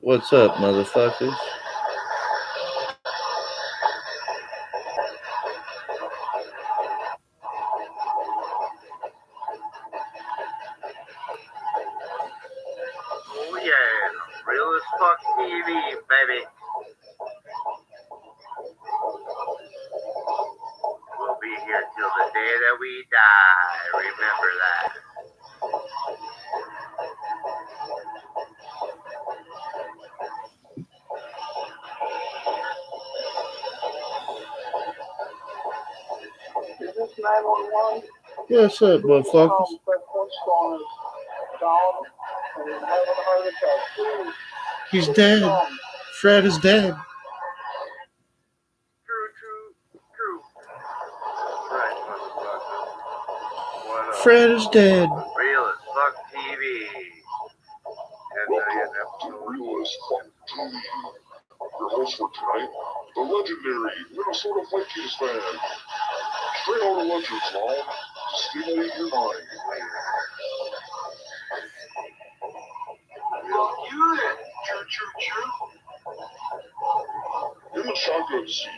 What's up, motherfuckers? Oh yeah, real as fuck TV, baby. We'll be here till the day that we die. Remember that. Is this 911? Yeah, what's up, motherfuckers? He's dead. Fred is dead. True. Right, motherfucker. What up? Fred is dead. Real as fuck TV. And Real as fuck TV. Your host for tonight, the legendary Minnesota Vikings fan. Straight out of Legends Law to stimulate your mind. Fuck you then. True. In the shotgun seat,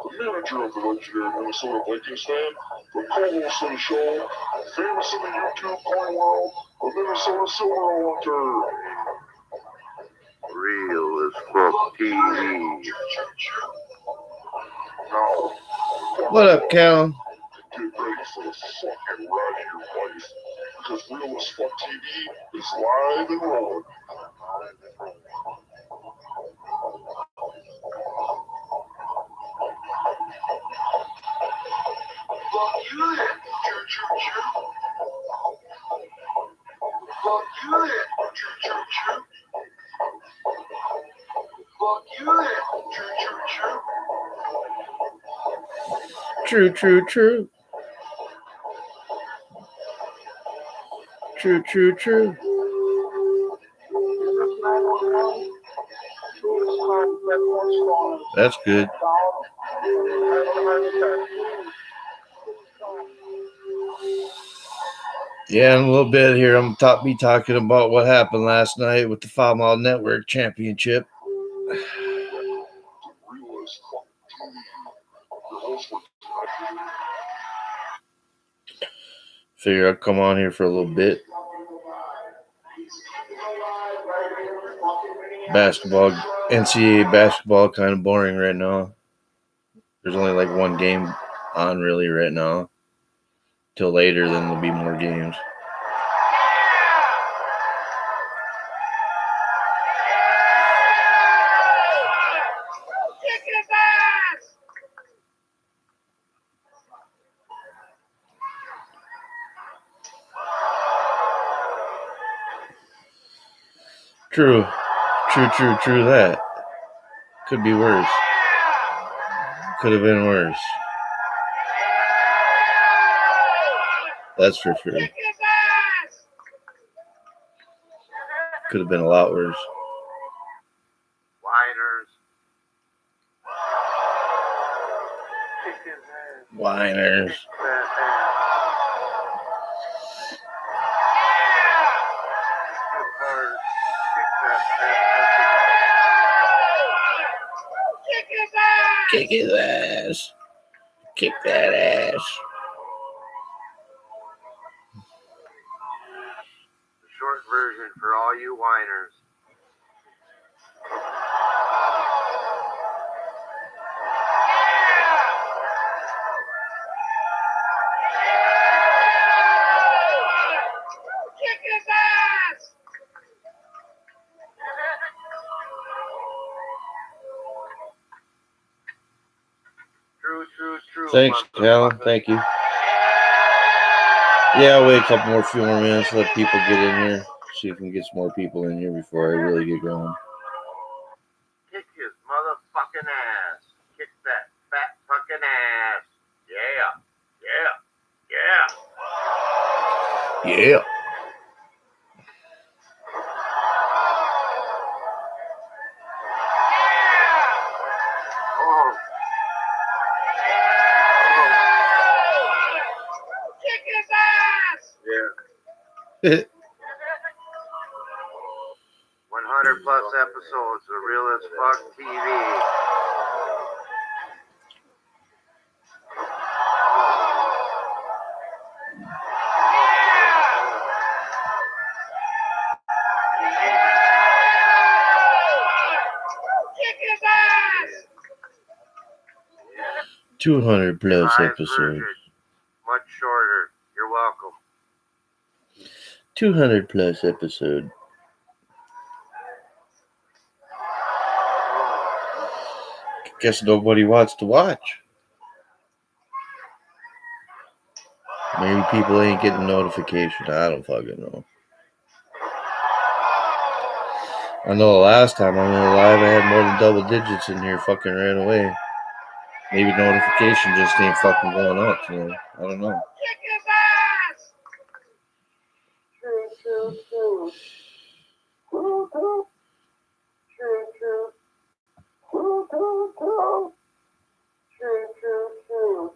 the manager of the legendary Minnesota Vikings fan, the co-host of the show, famous in the YouTube coin world, the Minnesota Silver Hunter. Real as fuck TV. Now, What up, Cal? get ready for the fucking ride of your life, because Real as Fuck TV is live and rolling. Fuck you then. True. Fuck you then. True. Fuck you then. True. True. That's good. Yeah, in a little bit here, I'm going to be talking about what happened last night with the 5 Mile Network Championship. Real as Fuck TV. Your host for tonight. Figure I'd come on here for a little bit. Basketball, NCAA basketball, kind of boring right now. There's only like one game on really right now. Till later, then there'll be more games. Kick his ass! True that. Could be worse. Could have been worse. That's for sure. Kick his ass! Could have been a lot worse. Whiners. Kick his ass. Whiners. Kick that ass. Kick hard. Kick that ass. Kick his ass. Kick his ass. Kick that ass. The short version for all you whiners. Kick his ass! True. Thanks, Callan. Thank you. Yeah, I'll wait a few more minutes, let people get in here. See if we can get some more people in here before I really get going. Kick his motherfucking ass. Kick that fat fucking ass. Yeah. Yeah. Oh. Kick his ass! Yeah. 100 plus episodes 200 plus Revised episodes. version, much shorter. You're welcome. 200 plus episode. Guess nobody wants to watch. Maybe people ain't getting notification. I don't fucking know. I know the last time I went live, I had more than double digits in here. Fucking ran away. Maybe notification just ain't fucking going up. You know, I don't know. Kick his ass! True, true, true. True, true. True, true. True, true, true. True, true, true.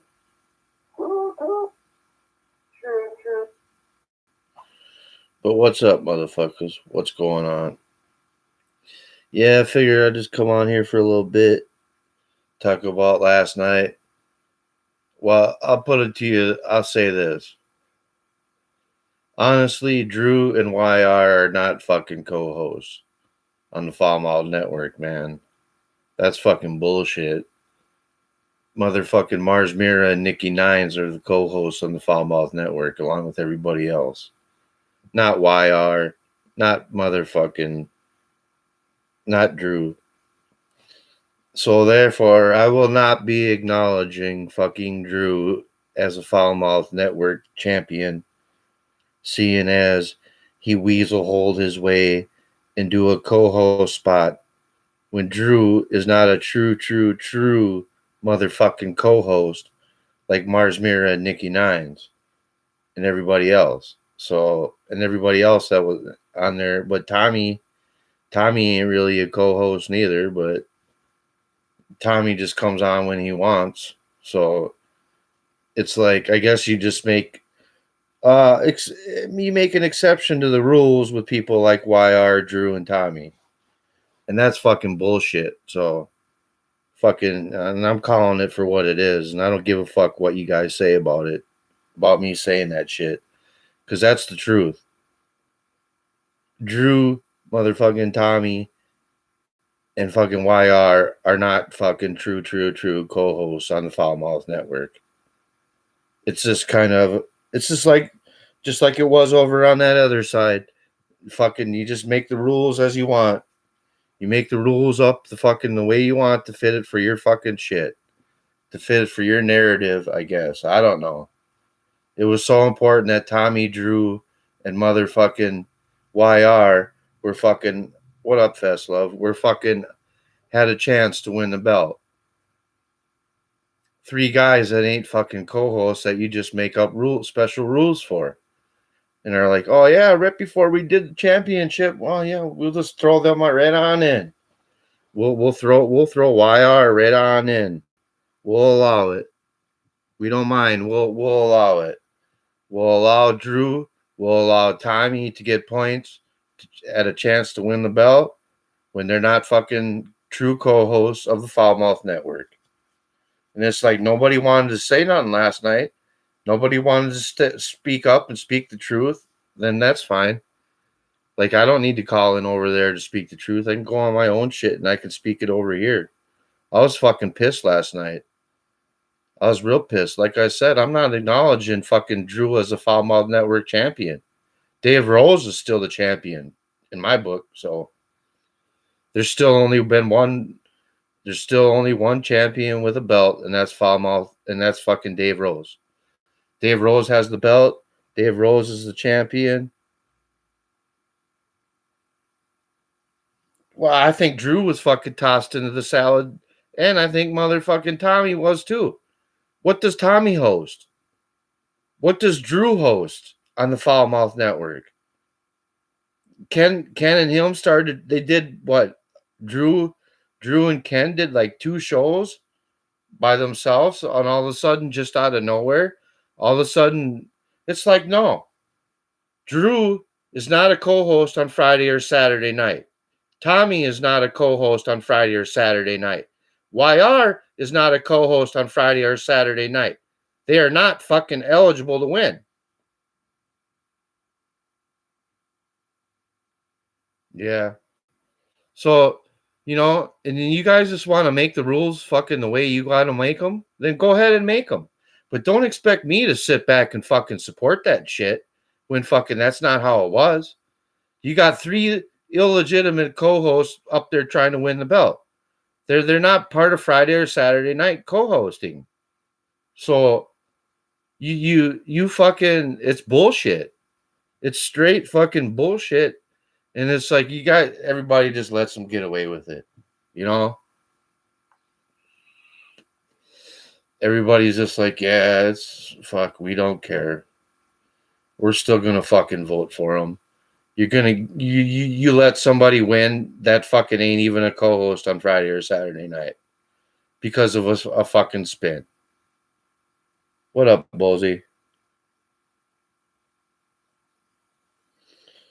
True, true. True, true. But what's up, motherfuckers? What's going on? Yeah, I figured I'd just come on here for a little bit, talk about last night. Well, I'll put it to you. I'll say this. Honestly, Drew and YR are not fucking co-hosts on the Foul Mouth Network, man. That's fucking bullshit. Motherfucking Mars Mira and Nikki Nines are the co-hosts on the Foul Mouth Network, along with everybody else. Not YR, not motherfucking, not Drew. So therefore, I will not be acknowledging fucking Drew as a Foul Mouth Network champion, seeing as he weasel-holed his way into a co-host spot when Drew is not a true motherfucking co-host like Mars Mira and Nikki Nines and everybody else. So, and everybody else that was on there, but Tommy ain't really a co-host neither, but Tommy just comes on when he wants. So it's like, I guess you just make you make an exception to the rules with people like YR, Drew, and Tommy. And that's fucking bullshit. So fucking, and I'm calling it for what it is, and I don't give a fuck what you guys say about it, about me saying that shit, because that's the truth. Drew, motherfucking Tommy, and fucking YR are not fucking true co-hosts on the Foul Mouth Network. It's just kind of, it's just like it was over on that other side. Fucking, you just make the rules as you want. You make the rules up the way you want to fit it for your fucking shit. To fit it for your narrative, I guess. I don't know. It was so important that Tommy, Drew, and motherfucking YR were fucking, what up, Fest Love? We're fucking had a chance to win the belt. 3 guys that ain't fucking co-hosts that you just make up special rules for. And they're like, oh yeah, right before we did the championship, well yeah, we'll just throw them right on in. We'll throw YR right on in. We'll allow it. We don't mind. We'll allow it. We'll allow Drew. We'll allow Tommy to get points at a chance to win the belt when they're not fucking true co-hosts of the Foul Mouth Network. And it's like nobody wanted to say nothing last night. Nobody wanted to speak up and speak the truth. Then that's fine. Like, I don't need to call in over there to speak the truth. I can go on my own shit and I can speak it over here. I was fucking pissed last night. I was real pissed. Like I said, I'm not acknowledging fucking Drew as a Foul Mouth Network champion. Dave Rose is still the champion in my book. So there's still only one champion with a belt, and that's Foul Mouth, and that's fucking Dave Rose. Dave Rose has the belt. Dave Rose is the champion. Well, I think Drew was fucking tossed into the salad, and I think motherfucking Tommy was too. What does Tommy host? What does Drew host on the Foul Mouth Network? Ken and him started. They did what? Drew and Ken did like 2 shows by themselves, and all of a sudden, just out of nowhere, all of a sudden, it's like, no. Drew is not a co-host on Friday or Saturday night. Tommy is not a co-host on Friday or Saturday night. YR is not a co-host on Friday or Saturday night. They are not fucking eligible to win. Yeah. So You know, and then you guys just want to make the rules fucking the way you got to make them, then go ahead and make them. But don't expect me to sit back and fucking support that shit when fucking that's not how it was. You got 3 illegitimate co-hosts up there trying to win the belt. They're not part of Friday or Saturday night co-hosting. So you fucking, it's bullshit. It's straight fucking bullshit. And it's like you got everybody just lets them get away with it. You know? Everybody's just like, yeah, it's fuck, we don't care. We're still gonna fucking vote for them. You're gonna you let somebody win that fucking ain't even a co-host on Friday or Saturday night because of a fucking spin. What up, bulzie?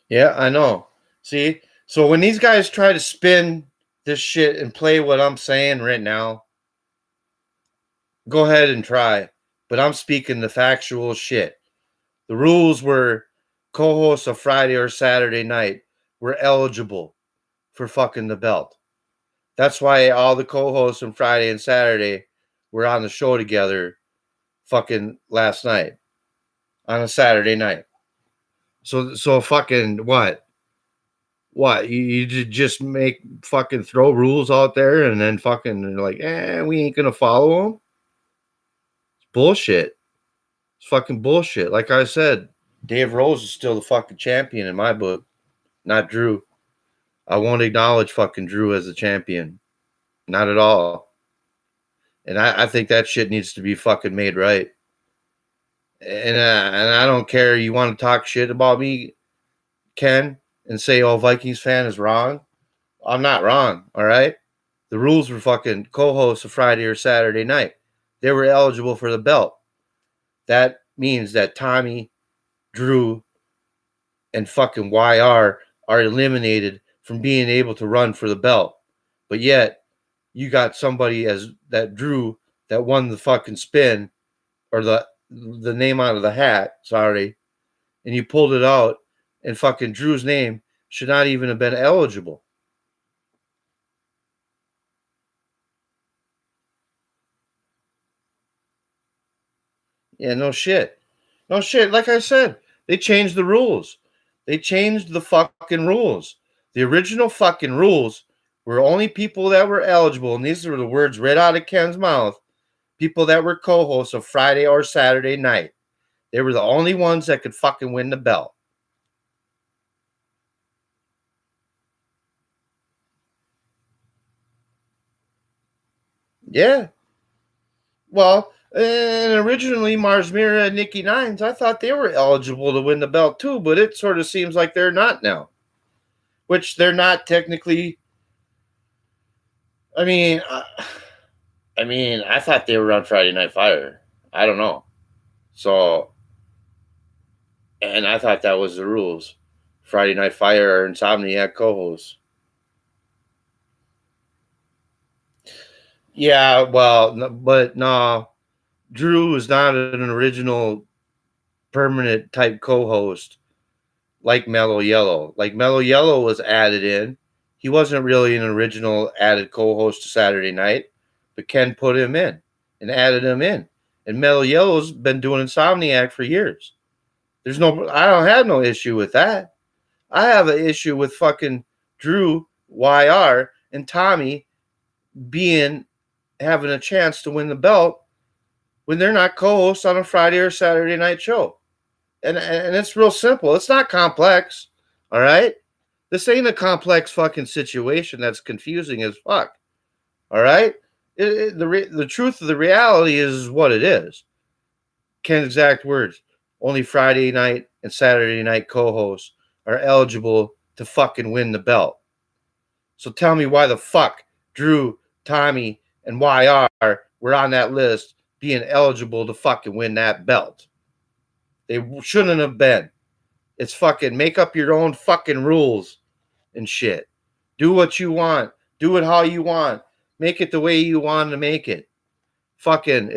Yeah, I know. See, so when these guys try to spin this shit and play what I'm saying right now, go ahead and try. But I'm speaking the factual shit. The rules were co-hosts of Friday or Saturday night were eligible for fucking the belt. That's why all the co-hosts on Friday and Saturday were on the show together fucking last night on a Saturday night. So fucking what? What? You just make fucking throw rules out there and then fucking like, we ain't gonna follow them? It's bullshit. It's fucking bullshit. Like I said, Dave Rose is still the fucking champion in my book, not Drew. I won't acknowledge fucking Drew as the champion. Not at all. And I think that shit needs to be fucking made right. And I don't care. You want to talk shit about me, Ken, and say, oh, Vikings fan is wrong? I'm not wrong, all right? The rules were fucking co-hosts of Friday or Saturday night. They were eligible for the belt. That means that Tommy, Drew, and fucking YR are eliminated from being able to run for the belt. But yet, you got somebody as that Drew that won the fucking spin or the name out of the hat, sorry, and you pulled it out, and fucking Drew's name should not even have been eligible. Yeah, no shit. No shit. Like I said, they changed the rules. They changed the fucking rules. The original fucking rules were only people that were eligible, and these were the words right out of Ken's mouth, people that were co-hosts of Friday or Saturday night. They were the only ones that could fucking win the belt. Yeah. Well, and originally Mars Mira and Nikki Nines, I thought they were eligible to win the belt too, but it sort of seems like they're not now. Which they're not technically. I mean, I thought they were on Friday Night Fire. I don't know. So, and I thought that was the rules. Friday Night Fire or Insomniac co-hosts. Yeah, well, but no, Drew is not an original permanent type co-host like Mellow Yellow. Like Mellow Yellow was added in. He wasn't really an original added co-host to Saturday night, but Ken put him in and added him in. And Mellow Yellow's been doing Insomniac for years. I don't have no issue with that. I have an issue with fucking Drew, YR, and Tommy having a chance to win the belt when they're not co-hosts on a Friday or Saturday night show. And it's real simple. It's not complex. All right? This ain't a complex fucking situation that's confusing as fuck. All right? The truth of the reality is what it is. Ken's exact words. Only Friday night and Saturday night co-hosts are eligible to fucking win the belt. So tell me why the fuck Drew, Tommy, and YR were on that list being eligible to fucking win that belt. They shouldn't have been. It's fucking make up your own fucking rules and shit. Do what you want. Do it how you want. Make it the way you want to make it. Fucking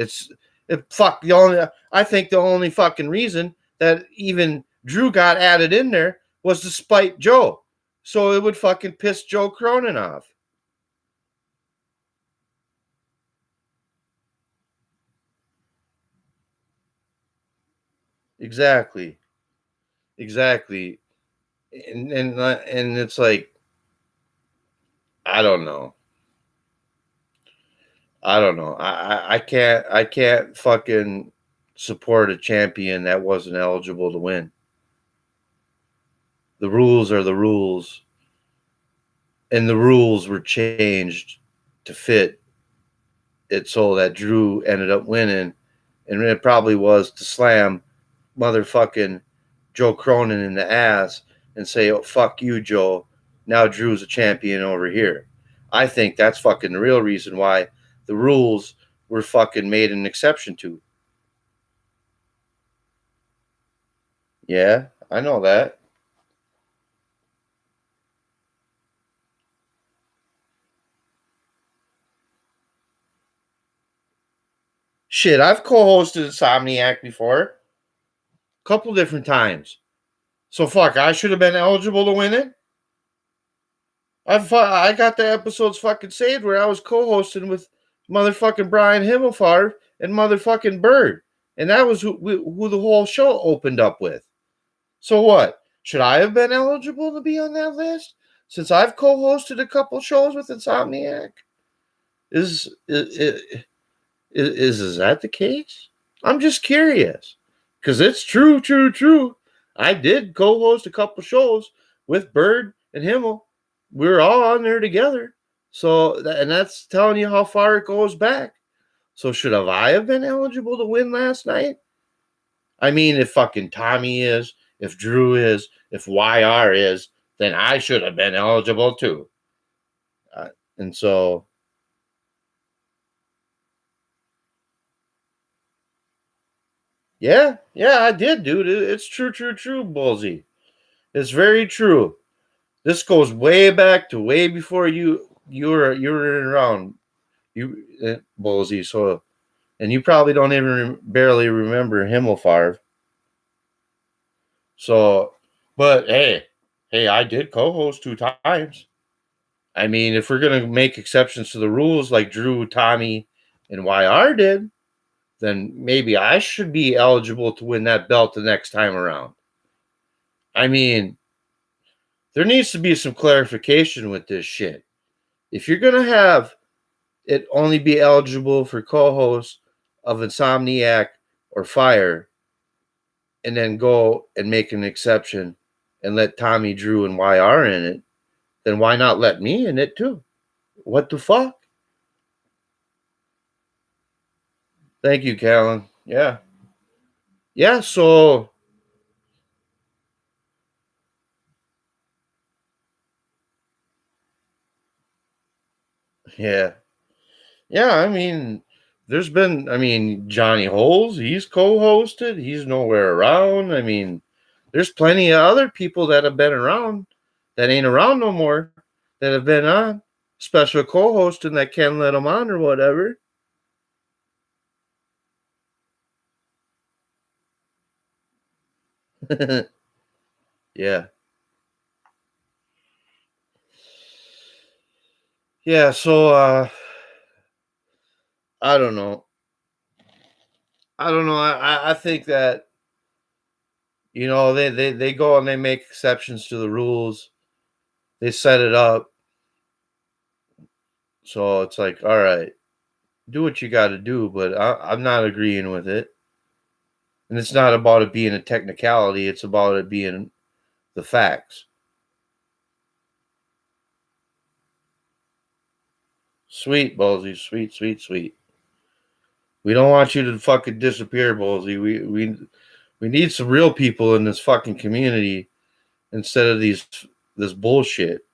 I think the only fucking reason that even Drew got added in there was to spite Joe. So it would fucking piss Joe Cronin off. Exactly. Exactly. And it's like, I don't know. I can't fucking support a champion that wasn't eligible to win. The rules are the rules, and the rules were changed to fit it so that Drew ended up winning, and it probably was to slam motherfucking Joe Cronin in the ass and say, "Oh, fuck you, Joe. Now Drew's a champion over here." I think that's fucking the real reason why the rules were fucking made an exception to. Yeah, I know that. Shit, I've co-hosted Insomniac before, a couple different times. So fuck, I should have been eligible to win it. I got the episodes fucking saved where I was co-hosting with motherfucking Brian Himmelfarb and motherfucking Bird, and that was who the whole show opened up with. So what? Should I have been eligible to be on that list? Since I've co-hosted a couple shows with Insomniac, is that the case? I'm just curious because it's true, true, true. I did co-host a couple shows with Bird and Himmel. We were all on there together. So, and that's telling you how far it goes back. So, should I have been eligible to win last night? I mean, if fucking Tommy is, if Drew is, if YR is, then I should have been eligible too. And so, yeah, I did, dude. It's true, true, true, bulzie. It's very true. This goes way back to way before you were around, you bulzie. So, and you probably don't even barely remember Himmelfarb. So, but hey, I did co-host 2 times. I mean, if we're gonna make exceptions to the rules like Drew, Tommy, and YR did, then maybe I should be eligible to win that belt the next time around. I mean, there needs to be some clarification with this shit. If you're gonna have it only be eligible for co-hosts of Insomniac or Fire, and then go and make an exception and let Tommy, Drew, and YR in it, then why not let me in it too? What the fuck? Thank you, Callan. Yeah. Yeah, so yeah. Yeah, I mean, Johnny Holes, he's co-hosted, he's nowhere around. I mean, there's plenty of other people that have been around that ain't around no more that have been on special co-hosting that can't let them on or whatever. Yeah. Yeah, so I don't know. I don't know. I think that they go and they make exceptions to the rules. They set it up. So it's like, all right, do what you got to do, but I'm not agreeing with it. And it's not about it being a technicality, it's about it being the facts. Sweet, Ballsy. Sweet, sweet, sweet. We don't want you to fucking disappear, Ballsy. We need some real people in this fucking community instead of this bullshit.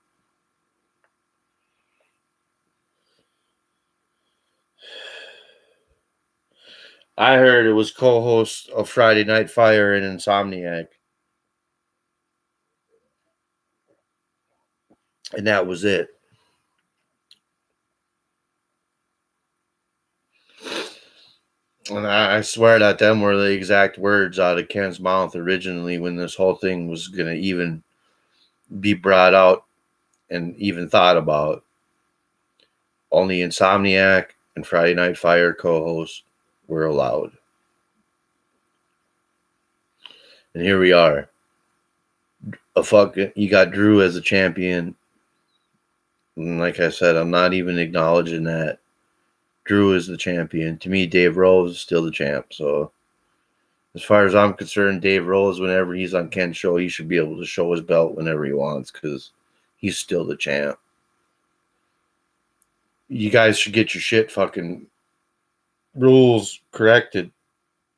I heard it was co-host of Friday Night Fire and Insomniac. And that was it. And I swear that them were the exact words out of Ken's mouth originally when this whole thing was going to even be brought out and even thought about. Only Insomniac and Friday Night Fire co-hosts were allowed. And here we are. You got Drew as a champion. And like I said, I'm not even acknowledging that Drew is the champion. To me, Dave Rose is still the champ. So as far as I'm concerned, Dave Rose, whenever he's on Ken's show, he should be able to show his belt whenever he wants because he's still the champ. You guys should get your shit fucking rules corrected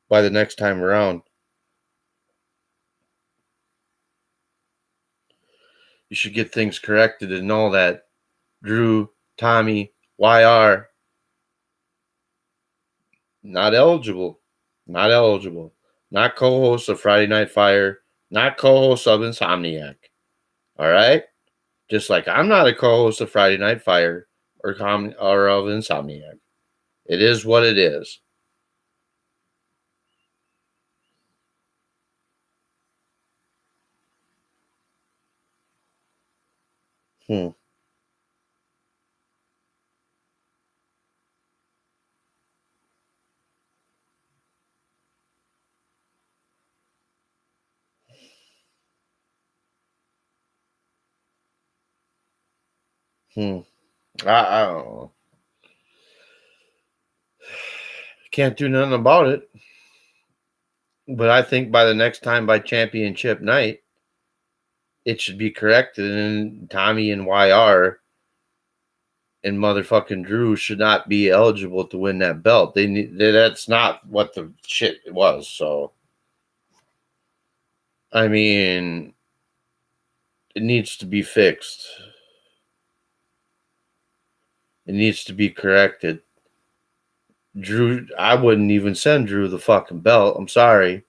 by the next time around. You should get things corrected and know that Drew, Tommy, YR, not eligible. Not eligible. Not co-host of Friday Night Fire. Not co-host of Insomniac. All right? Just like I'm not a co-host of Friday Night Fire or of Insomniac. It is what it is. I don't know. Can't do nothing about it. But I think by the next time, by championship night, it should be corrected. And Tommy and YR and motherfucking Drew should not be eligible to win that belt. That's not what the shit was. So, I mean, it needs to be fixed. It needs to be corrected. Drew, I wouldn't even send Drew the fucking belt. I'm sorry.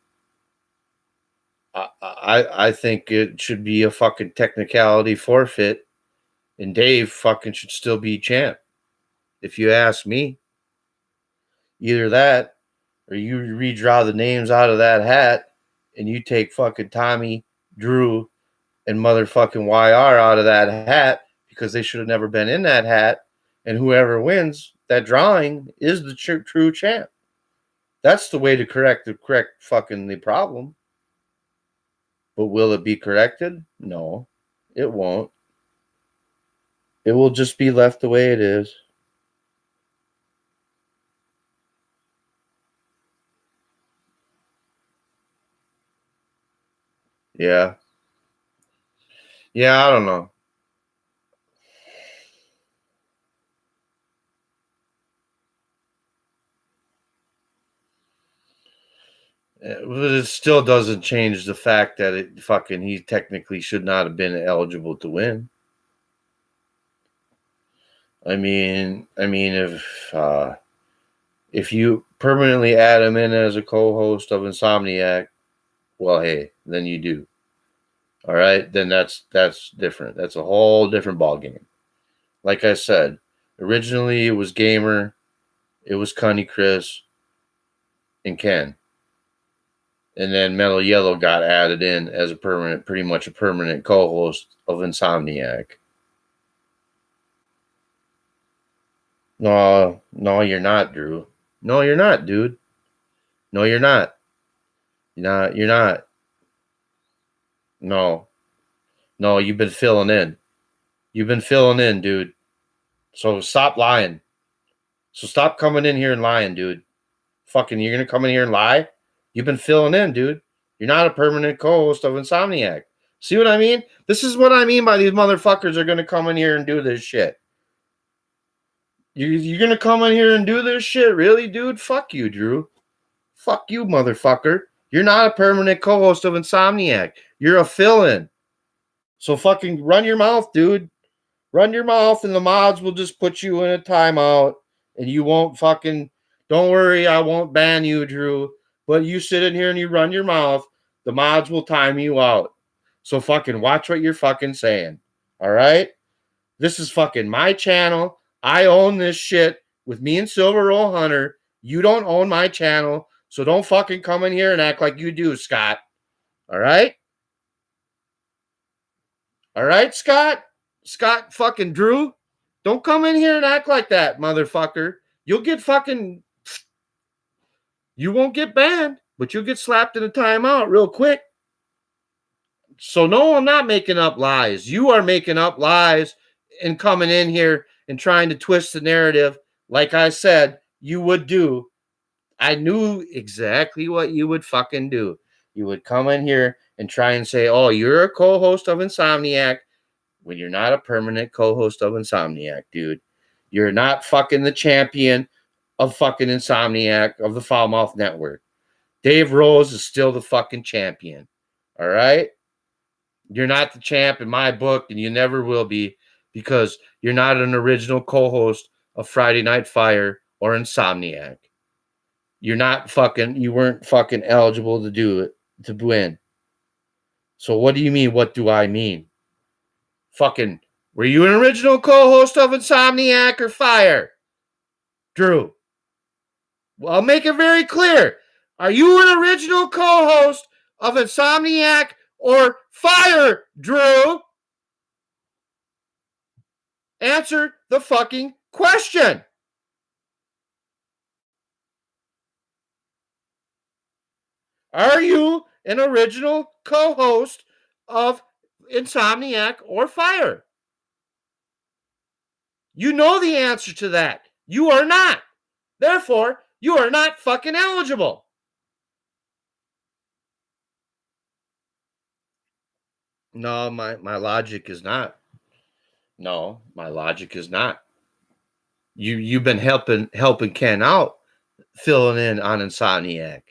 I think it should be a fucking technicality forfeit, and Dave fucking should still be champ. If you ask me, either that or you redraw the names out of that hat and you take fucking Tommy, Drew, and motherfucking YR out of that hat because they should have never been in that hat. And whoever wins that drawing is the true champ. That's the way to correct fucking the problem. But will it be corrected? No, it won't. It will just be left the way it is. Yeah. Yeah, I don't know. But it still doesn't change the fact that he technically should not have been eligible to win. I mean, if you permanently add him in as a co-host of Insomniac, well, hey, then you do. All right, then that's different. That's a whole different ballgame. Like I said, originally it was Gamer, it was Cunny Chris, and Ken. And then Metal Yellow got added in as pretty much a permanent co-host of Insomniac. No, you're not, Drew. No, you're not, dude. No, you're not. You're not. No, you've been filling in. You've been filling in, dude. So stop lying. So stop coming in here and lying, dude. Fucking, you're gonna come in here and lie? You've been filling in, dude. You're not a permanent co-host of Insomniac. See what I mean? This is what I mean by these motherfuckers are gonna come in here and do this shit. You're gonna come in here and do this shit? Really, dude? Fuck you, Drew. Fuck you, motherfucker. You're not a permanent co-host of Insomniac. You're a fill-in. So fucking run your mouth, dude. Run your mouth and the mods will just put you in a timeout and you won't fucking... Don't worry, I won't ban you, Drew. But you sit in here and you run your mouth, the mods will time you out. So fucking watch what you're fucking saying. All right? This is fucking my channel. I own this shit with me and Silver Roll Hunter. You don't own my channel, so don't fucking come in here and act like you do, Scott. All right? All right, Scott? Scott fucking Drew? Don't come in here and act like that, motherfucker. You'll get fucking... You won't get banned, but you'll get slapped in a timeout real quick. So no, I'm not making up lies. You are making up lies and coming in here and trying to twist the narrative. Like I said, you would do. I knew exactly what you would fucking do. You would come in here and try and say, oh, you're a co-host of Insomniac when you're not a permanent co-host of Insomniac, dude. You're not fucking the champion of fucking Insomniac of the Foulmouth Network. Dave Rose is still the fucking champion. All right? You're not the champ in my book, and you never will be because you're not an original co-host of Friday Night Fire or Insomniac. You weren't fucking eligible to do it, to win. So what do you mean? What do I mean? Fucking, were you an original co-host of Insomniac or Fire? Drew. Well, I'll make it very clear. Are you an original co-host of Insomniac or Fire, Drew? Answer the fucking question. Are you an original co-host of Insomniac or Fire? You know the answer to that. You are not. Therefore, you are not fucking eligible. No, my logic is not. No, my logic is not. You've been helping Ken out, filling in on Insomniac.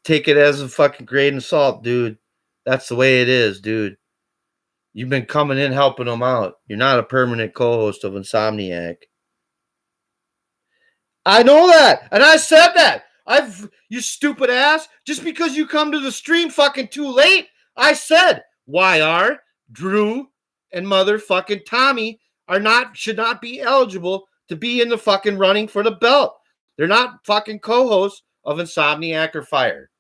Take it as a fucking grain of salt, dude. That's the way it is, dude. You've been coming in helping him out. You're not a permanent co-host of Insomniac. I know that, and I said that. You stupid ass. Just because you come to the stream fucking too late, I said YR, Drew, and motherfucking Tommy should not be eligible to be in the fucking running for the belt. They're not fucking co-hosts of Insomniac or Fire.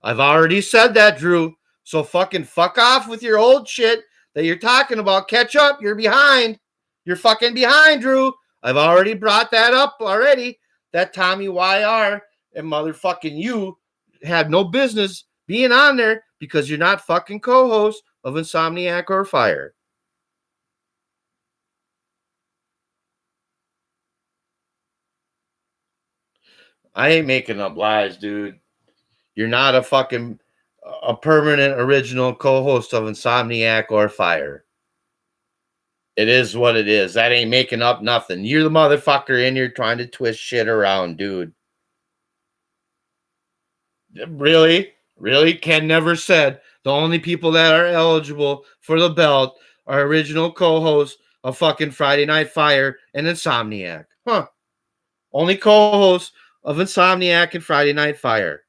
I've already said that, Drew. So fucking fuck off with your old shit that you're talking about. Catch up. You're behind. You're fucking behind, Drew. I've already brought that up already. That Tommy YR and motherfucking you had no business being on there because you're not fucking co-host of Insomniac or Fire. I ain't making up lies, dude. You're not a permanent original co-host of Insomniac or Fire. It is what it is. That ain't making up nothing. You're the motherfucker in here trying to twist shit around, dude. Really? Really? Ken never said the only people that are eligible for the belt are original co-hosts of fucking Friday Night Fire and Insomniac. Huh. Only co-hosts of Insomniac and Friday Night Fire.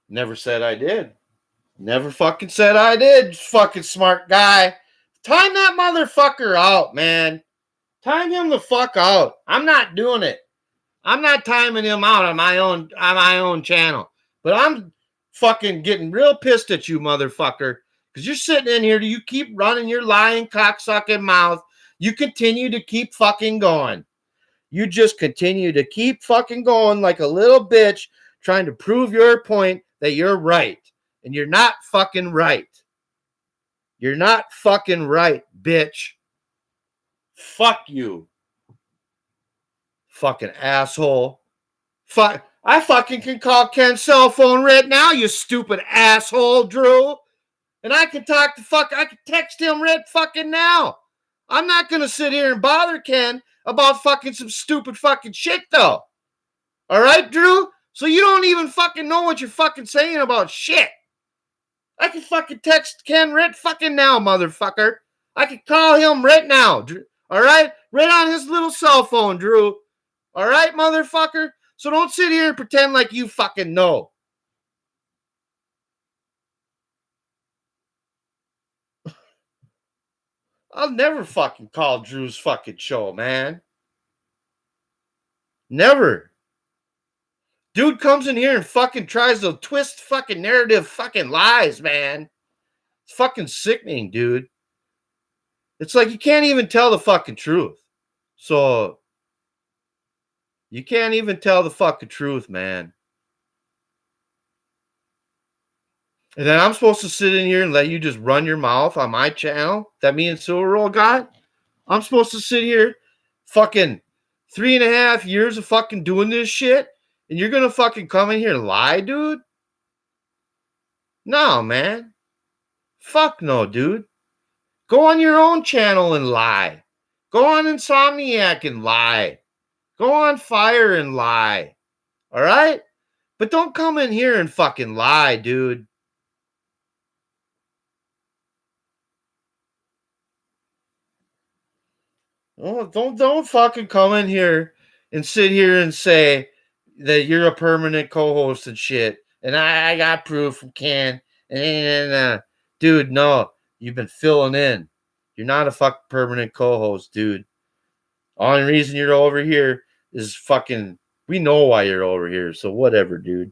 Never said I did. Never fucking said I did, fucking smart guy. Time that motherfucker out, man. Time him the fuck out. I'm not doing it. I'm not timing him out on my own channel. But I'm fucking getting real pissed at you, motherfucker. Because you're sitting in here, you keep running your lying cocksucking mouth. You continue to keep fucking going. You just continue to keep fucking going like a little bitch trying to prove your point that you're right. And you're not fucking right. You're not fucking right, bitch. Fuck you. Fucking asshole. Fuck. I fucking can call Ken's cell phone right now, you stupid asshole, Drew. And I can I can text him right fucking now. I'm not going to sit here and bother Ken about fucking some stupid fucking shit, though. All right, Drew? So you don't even fucking know what you're fucking saying about shit. I can fucking text Ken right fucking now, motherfucker. I can call him right now, Drew. All right? Right on his little cell phone, Drew. All right, motherfucker? So don't sit here and pretend like you fucking know. I'll never fucking call Drew's fucking show, man. Never. Dude comes in here and fucking tries to twist fucking narrative fucking lies, man. It's fucking sickening, dude. It's like you can't even tell the fucking truth. So You can't even tell the fucking truth, man. And then I'm supposed to sit in here and let you just run your mouth on my channel that me and Silver Roll got? I'm supposed to sit here fucking 3.5 years of fucking doing this shit, and you're gonna fucking come in here and lie, dude? No, man. Fuck no, dude. Go on your own channel and lie. Go on Insomniac and lie. Go on Fire and lie. All right? But don't come in here and fucking lie, dude. Oh, don't fucking come in here and sit here and say that you're a permanent co-host and shit. And I got proof from Ken. And dude, no, you've been filling in. You're not a fucking permanent co-host, dude. Only reason you're over here is fucking. We know why you're over here, so whatever, dude.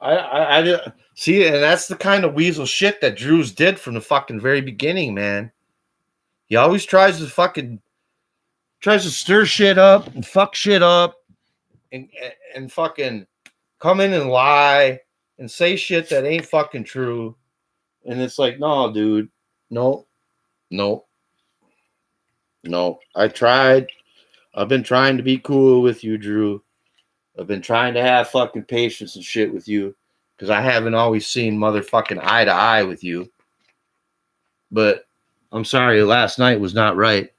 I see, and that's the kind of weasel shit that Drew's did from the fucking very beginning, man. He always tries to stir shit up and fuck shit up and fucking come in and lie and say shit that ain't fucking true. And it's like, no, dude, no, no, no. I tried. I've been trying to be cool with you, Drew. I've been trying to have fucking patience and shit with you because I haven't always seen motherfucking eye to eye with you. But I'm sorry, last night was not right.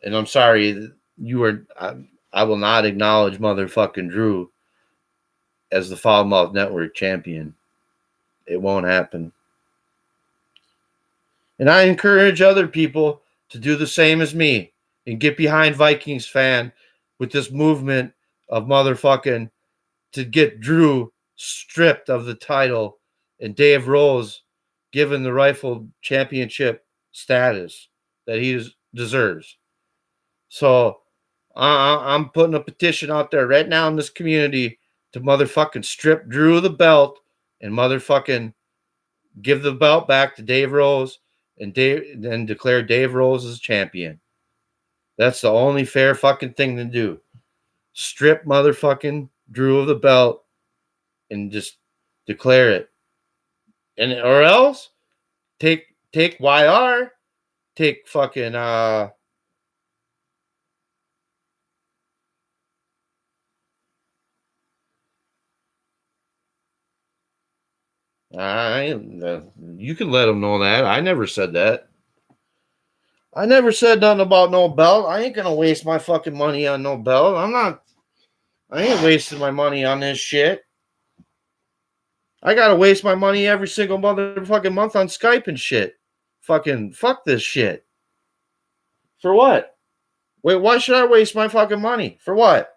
And I'm sorry that you were. I will not acknowledge motherfucking Drew as the Foulmouth Network champion. It won't happen. And I encourage other people to do the same as me and get behind Vikings fan with this movement of motherfucking to get Drew stripped of the title and Dave Rose given the rifle championship status that he deserves. So I'm putting a petition out there right now in this community to motherfucking strip Drew of the belt and motherfucking give the belt back to Dave Rose and declare Dave Rose as champion. That's the only fair fucking thing to do. Strip motherfucking Drew of the belt and just declare it. And or else take YR, take fucking you can let them know that. I never said that. I never said nothing about no belt. I ain't gonna waste my fucking money on no belt. I ain't wasting my money on this shit. I gotta waste my money every single motherfucking month on Skype and shit. Fucking fuck this shit. For what? Wait, why should I waste my fucking money? For what?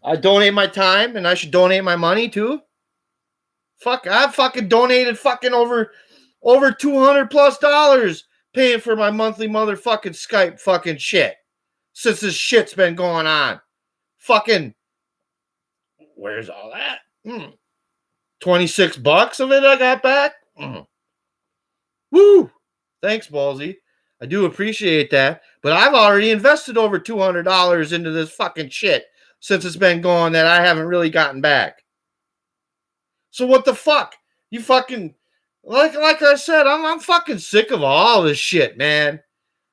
I donate my time and I should donate my money too? Fuck, I've fucking donated fucking over $200+ paying for my monthly motherfucking Skype fucking shit since this shit's been going on. Fucking, where's all that? $26 of it I got back? Woo! Thanks, Ballsy. I do appreciate that. But I've already invested over $200 into this fucking shit since it's been going that I haven't really gotten back. So what the fuck? You fucking like I said, I'm fucking sick of all this shit, man.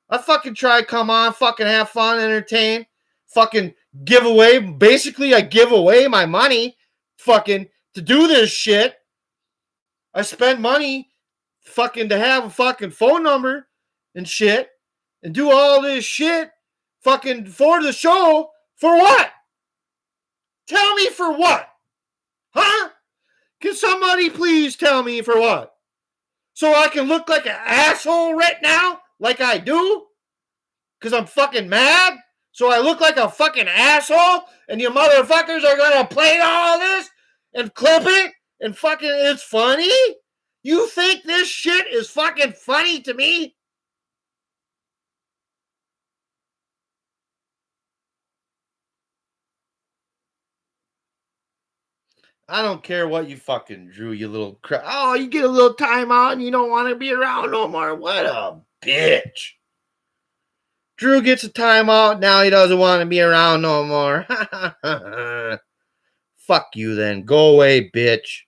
I fucking try to come on, fucking have fun, entertain, fucking give away. Basically, I give away my money, fucking to do this shit. I spend money, fucking to have a fucking phone number and shit, and do all this shit, fucking for the show. For what? Tell me for what? Huh? Can somebody please tell me for what? So I can look like an asshole right now, like I do? Because I'm fucking mad? So I look like a fucking asshole? And you motherfuckers are going to play all this and clip it? And fucking it's funny? You think this shit is fucking funny to me? I don't care what you fucking drew, you little crap. Oh, you get a little timeout and you don't want to be around no more. What a bitch. Drew gets a timeout. Now he doesn't want to be around no more. Fuck you then. Go away, bitch.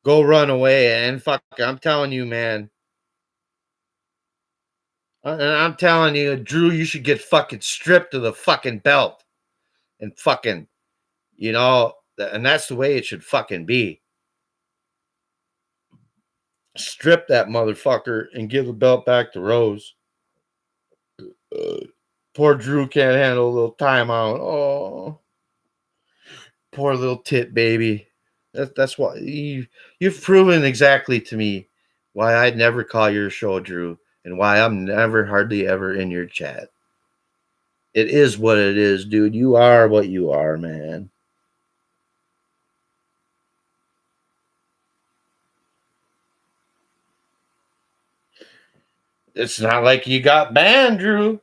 Go run away. And fuck, I'm telling you, man. And I'm telling you, Drew, you should get fucking stripped of the fucking belt. And fucking, and that's the way it should fucking be. Strip that motherfucker and give the belt back to Rose. Poor Drew can't handle a little timeout. Oh, poor little tit baby. That's why you've proven exactly to me why I'd never call your show, Drew, and why I'm never hardly ever in your chat. It is what it is, dude. You are what you are, man. It's not like you got banned, Drew.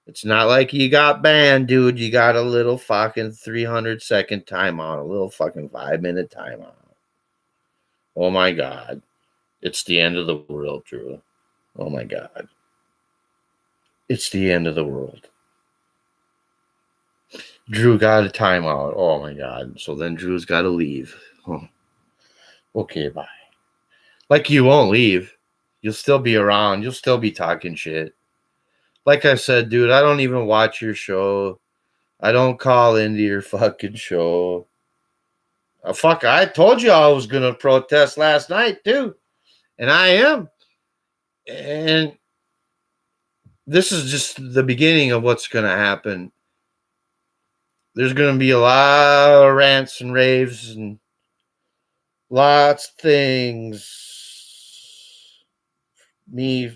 It's not like you got banned, dude. You got a little fucking 300-second timeout, a little fucking 5-minute timeout. Oh my God. It's the end of the world, Drew. Oh my God. It's the end of the world. Drew got a timeout. Oh my God. So then Drew's got to leave. Oh. Okay, bye. Like you won't leave. You'll still be around. You'll still be talking shit. Like I said, dude, I don't even watch your show. I don't call into your fucking show. Fuck, I told you I was going to protest last night, too. And I am. And this is just the beginning of what's going to happen. There's going to be a lot of rants and raves and lots of things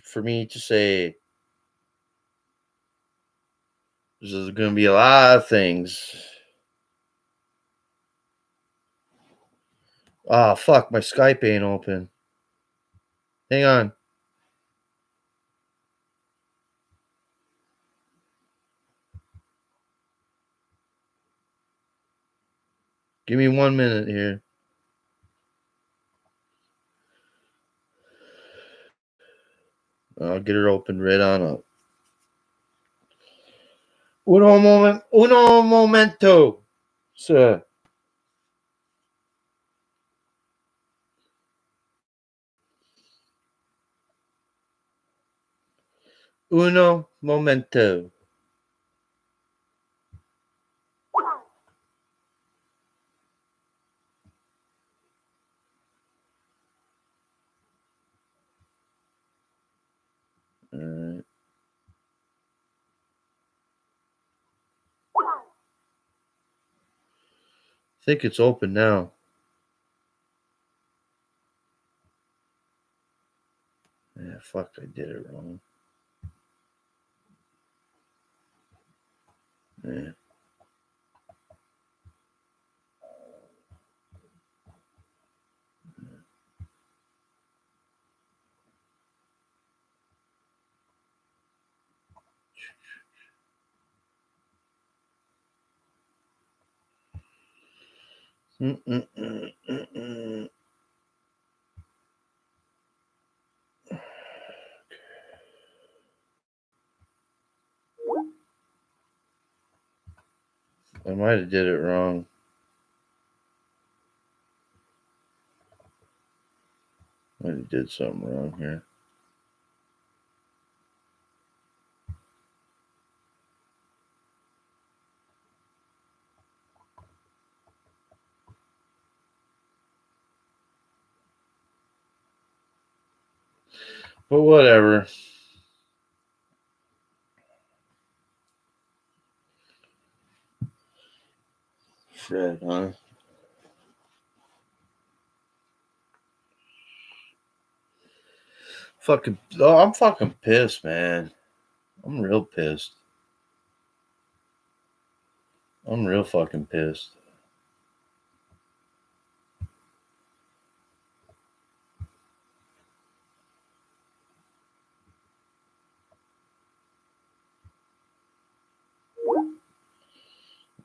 for me to say. There's going to be a lot of things. Oh, fuck, my Skype ain't open. Hang on. Give me 1 minute here. I'll get her open right on up. Uno momento, sir. Uno momento. All right. I think it's open now. Yeah, fuck, I did it wrong. Yeah. I might have did it wrong. Might have did something wrong here. But whatever. Fred, huh? I'm fucking pissed, man. I'm real pissed. I'm real fucking pissed.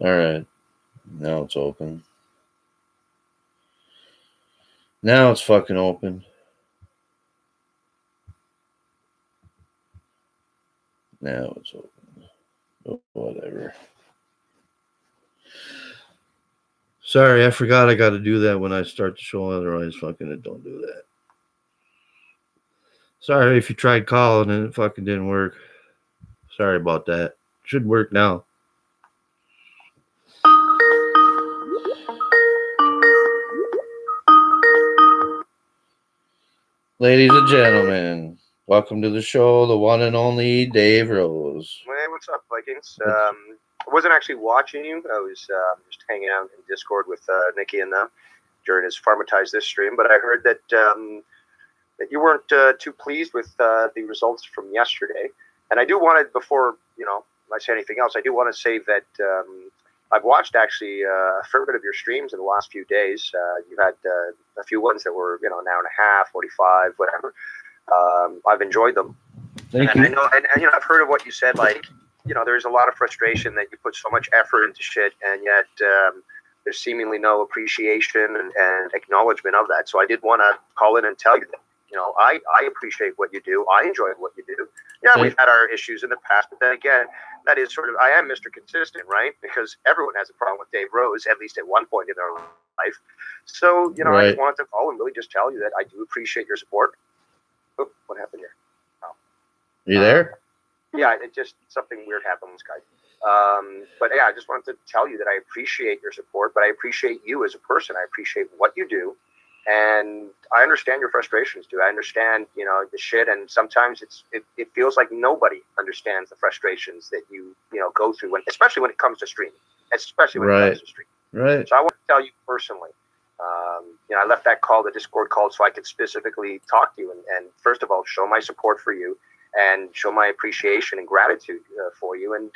All right. Now it's open. Now it's fucking open. Now it's open. Oh, whatever. Sorry, I forgot I got to do that when I start the show. Otherwise, fucking it don't do that. Sorry if you tried calling and it fucking didn't work. Sorry about that. Should work now. Ladies and gentlemen, welcome to the show, the one and only Dave Rose. Hey, what's up, Vikings? I wasn't actually watching you. I was just hanging out in Discord with Nikki and them during his Pharmatize This stream. But I heard that that you weren't too pleased with the results from yesterday. And I do want to, before I say anything else, I do want to say that I've watched actually a fair bit of your streams in the last few days. You had a few ones that were an hour and a half, 45, whatever. I've enjoyed them. Thank And you. I know, and I've heard of what you said. Like, there's a lot of frustration that you put so much effort into shit, and yet there's seemingly no appreciation and acknowledgement of that. So I did want to call in and tell you that, I appreciate what you do. I enjoy what you do. Yeah, we've had our issues in the past, but then again, that is sort of, I am Mr. Consistent, right? Because everyone has a problem with Dave Rose, at least at one point in their life. So, I just wanted to call and really just tell you that I do appreciate your support. Oh, what happened here? You there? Yeah, it just, something weird happened with Skype. But yeah, I just wanted to tell you that I appreciate your support, but I appreciate you as a person. I appreciate what you do. And I understand your frustrations too. I understand, the shit. And sometimes it feels like nobody understands the frustrations that you go through, especially when it comes to streaming, Right. So I want to tell you personally, I left that call, the Discord call, so I could specifically talk to you and first of all, show my support for you and show my appreciation and gratitude for you, and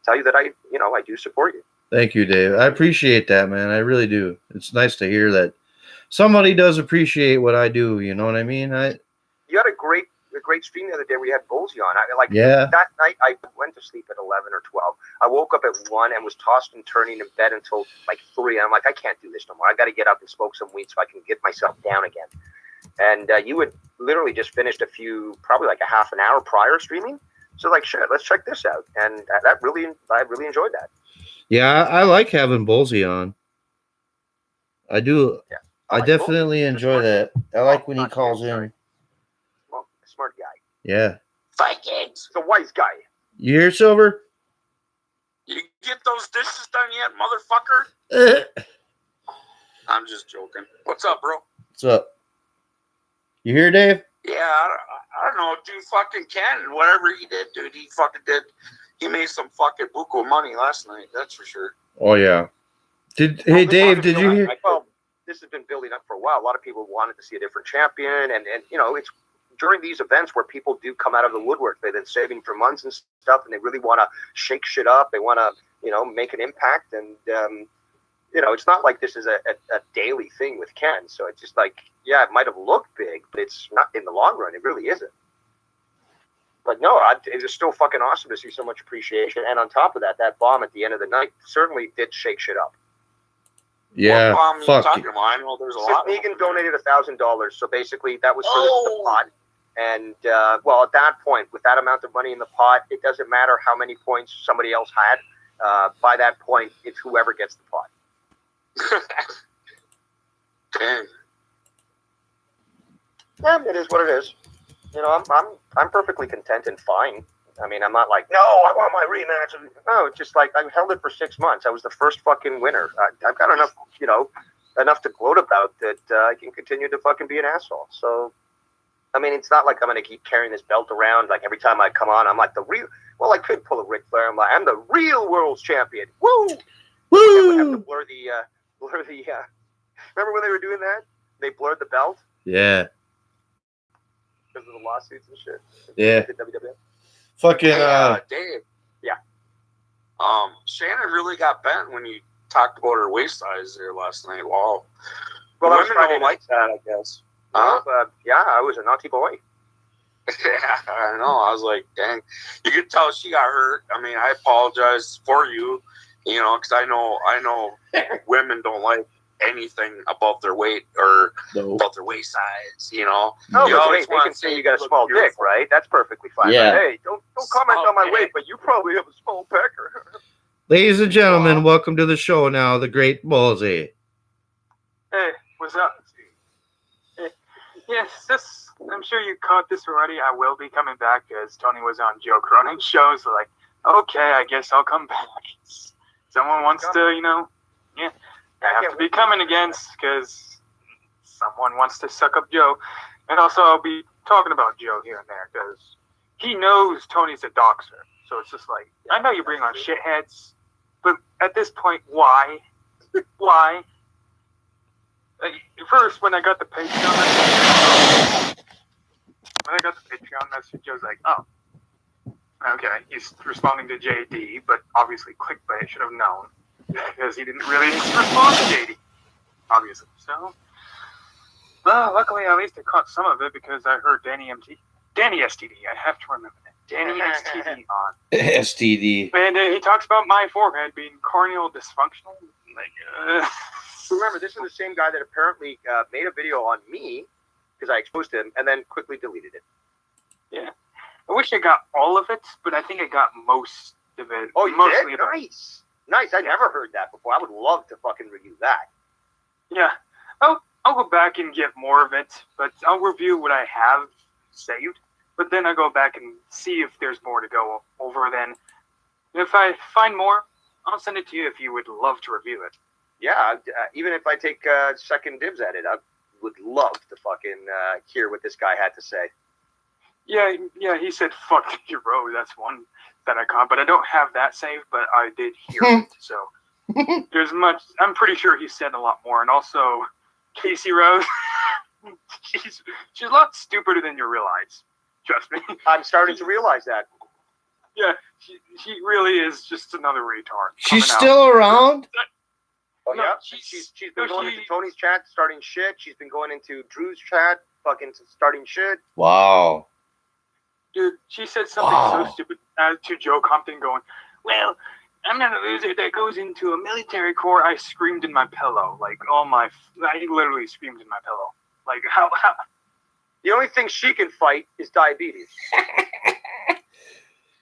tell you that I do support you. Thank you, Dave. I appreciate that, man. I really do. It's nice to hear that somebody does appreciate what I do. You know what I mean? You had a great stream the other day where you had bulzie on. Yeah. That night I went to sleep at 11 or 12. I woke up at 1 and was tossed and turning in bed until like 3. And I'm like, I can't do this no more. I got to get up and smoke some weed so I can get myself down again. And you had literally just finished probably like a half an hour prior streaming. So like, shit, let's check this out. And I really enjoyed that. Yeah, I like having bulzie on. I do. Yeah, I definitely enjoy that. I like when he calls in. Well, smart guy. Yeah. Vikings. The wise guy. You hear, Silver? You get those dishes done yet, motherfucker? I'm just joking. What's up, bro? What's up? You hear, Dave? Yeah, I don't know. Dude fucking can. Whatever he did, dude, he fucking did. He made some fucking buku money last night. That's for sure. Oh, yeah. Hey, Dave, did you hear? Well, this has been building up for a while. A lot of people wanted to see a different champion. And it's during these events where people do come out of the woodwork. They've been saving for months and stuff, and they really want to shake shit up. They want to, make an impact. And, it's not like this is a daily thing with Ken. So it's just like, yeah, it might have looked big, but it's not in the long run. It really isn't. But no, it was still fucking awesome to see so much appreciation. And on top of that, that bomb at the end of the night certainly did shake shit up. Yeah, what bomb fuck. You talking about? I know there's a lot. Megan donated $1,000. So basically that was for the pot. And, at that point, with that amount of money in the pot, it doesn't matter how many points somebody else had. By that point, it's whoever gets the pot. Dang. Yeah, it is what it is. I'm perfectly content and fine. I mean, I'm not like, no, I want my rematch. No, it's just like I held it for 6 months. I was the first fucking winner. I've got enough, enough to gloat about that I can continue to fucking be an asshole. So, I mean, it's not like I'm going to keep carrying this belt around. Like every time I come on, I'm like the real. Well, I could pull a Ric Flair. I'm the real world's champion. Woo! Woo! Would have to blur the. Remember when they were doing that? They blurred the belt. Yeah. Because of the lawsuits and shit. Yeah. The WWF. Fucking. Dave. Yeah. Shannon really got bent when you talked about her waist size there last night. Wow. Well, women don't like that, I guess. Yeah, I was a naughty boy. Yeah, I know. I was like, dang. You could tell she got hurt. I mean, I apologize for you, because I know women don't like anything above their weight or No. above their waist size. You know, No, you but always they want can to say you got a look small dick, beautiful. right? That's perfectly fine. Yeah. But, hey, don't comment on my Small weight, dick. but you probably have a small pecker. Ladies and gentlemen, Wow. welcome to the show now, the Great Bulzie. Hey, what's up? Hey, yes, I'm sure you caught this already. I will be coming back as Tony was on Joe Cronin's show. So, like, okay, I guess I'll come back. Someone wants to, I have to be coming again because someone wants to suck up Joe. And also, I'll be talking about Joe here and there because he knows Tony's a doxer. So it's just like, I know you bring on shitheads, but at this point, why? Why? First, when I got the Patreon message, I was like, oh, okay, he's responding to JD, but obviously clickbait should have known because he didn't really respond to JD, obviously. So, well, luckily, at least I caught some of it because I heard Danny STD, I have to remember that. Danny STD on. STD. And he talks about my forehead being corneal dysfunctional. Like, Remember, this is the same guy that apparently made a video on me because I exposed him and then quickly deleted it. yeah. I wish I got all of it, but I think I got most of it. Oh, you mostly did? of it. Nice. Nice. I never heard that before. I would love to fucking review that. Yeah. I'll go back and get more of it, but I'll review what I have saved. But then I'll go back and see if there's more to go over then. If I find more, I'll send it to you if you would love to review it. Yeah, even if I take second dibs at it, I would love to fucking hear what this guy had to say. Yeah, he said, fuck your road. That's one that I caught, but I don't have that saved, but I did hear it. So there's much, I'm pretty sure he said a lot more. And also, Casey Rose, she's a lot stupider than you realize. Trust me. I'm starting to realize that. Yeah, she really is just another retard. She's coming out. still around? Oh, No, yeah? she's- She's been no, going she- into Tony's chat, starting shit. She's been going into Drew's chat, fucking starting shit. Wow. Dude, she said something Wow. so stupid to Joe Compton going, well, I'm not a loser that goes into a military corps. I screamed in my pillow. Like, I literally screamed in my pillow. Like, how? The only thing she can fight is diabetes.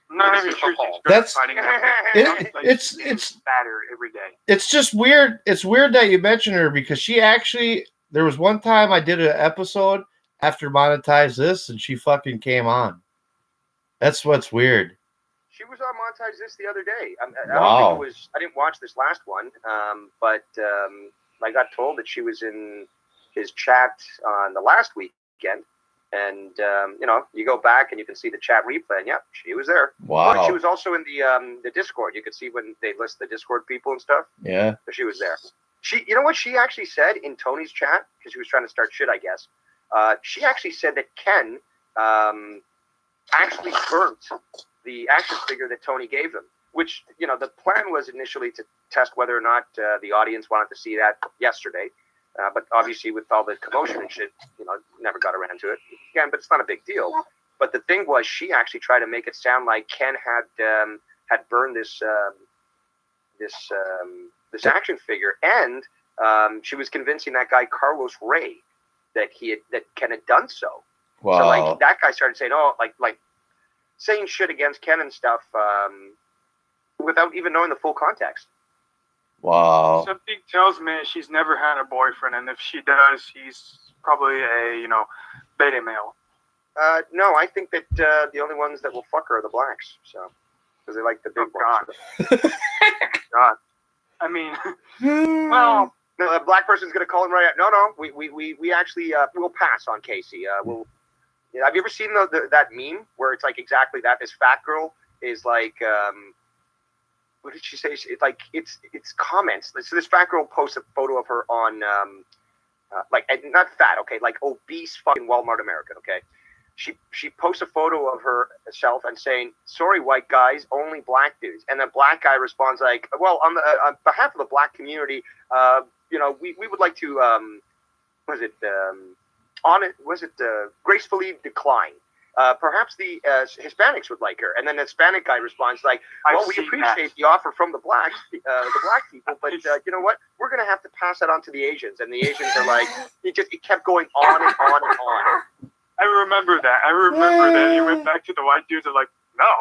I'm not even sure she's That's- fighting it's fatter every day. It's just weird. It's weird that you mention her because she actually, there was one time I did an episode after Monetize This and she fucking came on. That's what's weird. She was on Montage This the other day. I don't Wow. think it was. I didn't watch this last one, but I got told that she was in his chat on the last weekend, and you go back and you can see the chat replay. And yeah, she was there. Wow. Oh, she was also in the Discord. You could see when they list the Discord people and stuff. Yeah. So she was there. You know what she actually said in Tony's chat because she was trying to start shit, I guess. She actually said that Ken actually burnt the action figure that Tony gave him, which, the plan was initially to test whether or not the audience wanted to see that yesterday. But obviously with all the commotion and shit, never got around to it. Again, but it's not a big deal. But the thing was, she actually tried to make it sound like Ken had burned this action figure, and she was convincing that guy Carlos Ray that Ken had done so. Wow. So like that guy started saying, like saying shit against Ken and stuff without even knowing the full context. Wow. Something tells me she's never had a boyfriend, and if she does, he's probably a, beta male. No, I think that the only ones that will fuck her are the blacks. So because they like the big ones. God. I mean, well, No, a black person's gonna call him right out. No, we actually we'll pass on Casey. Have you ever seen that meme where it's like exactly that? This fat girl is like, what did she say? It's like it's comments. So this fat girl posts a photo of her on not fat, okay, like obese fucking Walmart American, okay. She posts a photo of herself and saying, "Sorry, white guys, only black dudes." And the black guy responds like, "Well, on behalf of the black community, we would like to gracefully decline perhaps the Hispanics would like her. And then the Hispanic guy responds like, well, I've we seen appreciate the offer from the black people, but you know what? We're going to have to pass that on to the Asians. And the Asians are like, he kept going on and on and on. I remember that. He went back to the white dudes and like, no.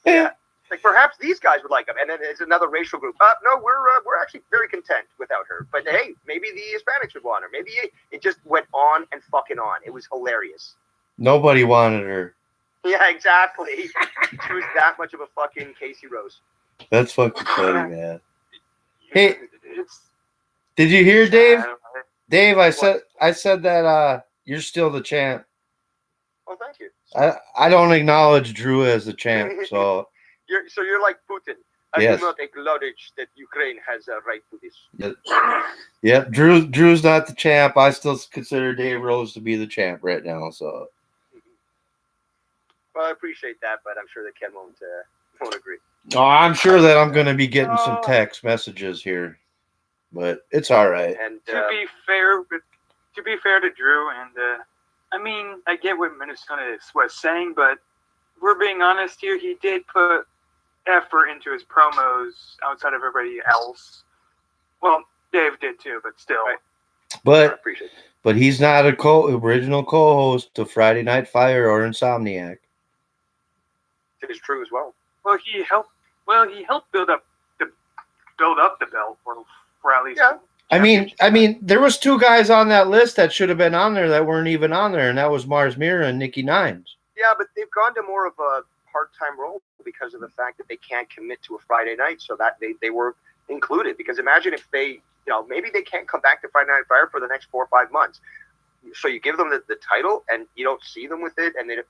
Yeah. Like perhaps these guys would like him, and then there's another racial group. No, we're actually very content without her. But hey, maybe the Hispanics would want her. Maybe it just went on and fucking on. It was hilarious. Nobody wanted her. Yeah, exactly. She was that much of a fucking Casey Rose. That's fucking funny, man. Hey, It's did you hear, Dave? sad. Dave, I said that you're still the champ. Oh, thank you. I don't acknowledge Drew as the champ, so You're like Putin. I Yes. do not acknowledge that Ukraine has a right to this. Yep. Drew's not the champ. I still consider Dave Rose to be the champ right now. So Well, I appreciate that, but I'm sure that Ken won't agree. I'm sure that I'm going to be getting some text messages here, but it's all right. And To be fair to Drew, and I mean, I get what Minnesota was saying, but we're being honest here. He did put effort into his promos outside of everybody else. Well, Dave did too, but still. Right. I But appreciate it. but he's not a original co-host to Friday Night Fire or Insomniac. It is true as well. Well, he helped build up the belt for at least. Yeah. I mean, there was two guys on that list that should have been on there that weren't even on there, and that was Mars Mirror and Nikki Nimes. Yeah, but they've gone to more of a part-time role because of the fact that they can't commit to a Friday night, so that they were included. Because imagine if they, maybe they can't come back to Friday Night Fire for the next 4 or 5 months. So you give them the title, and you don't see them with it, and it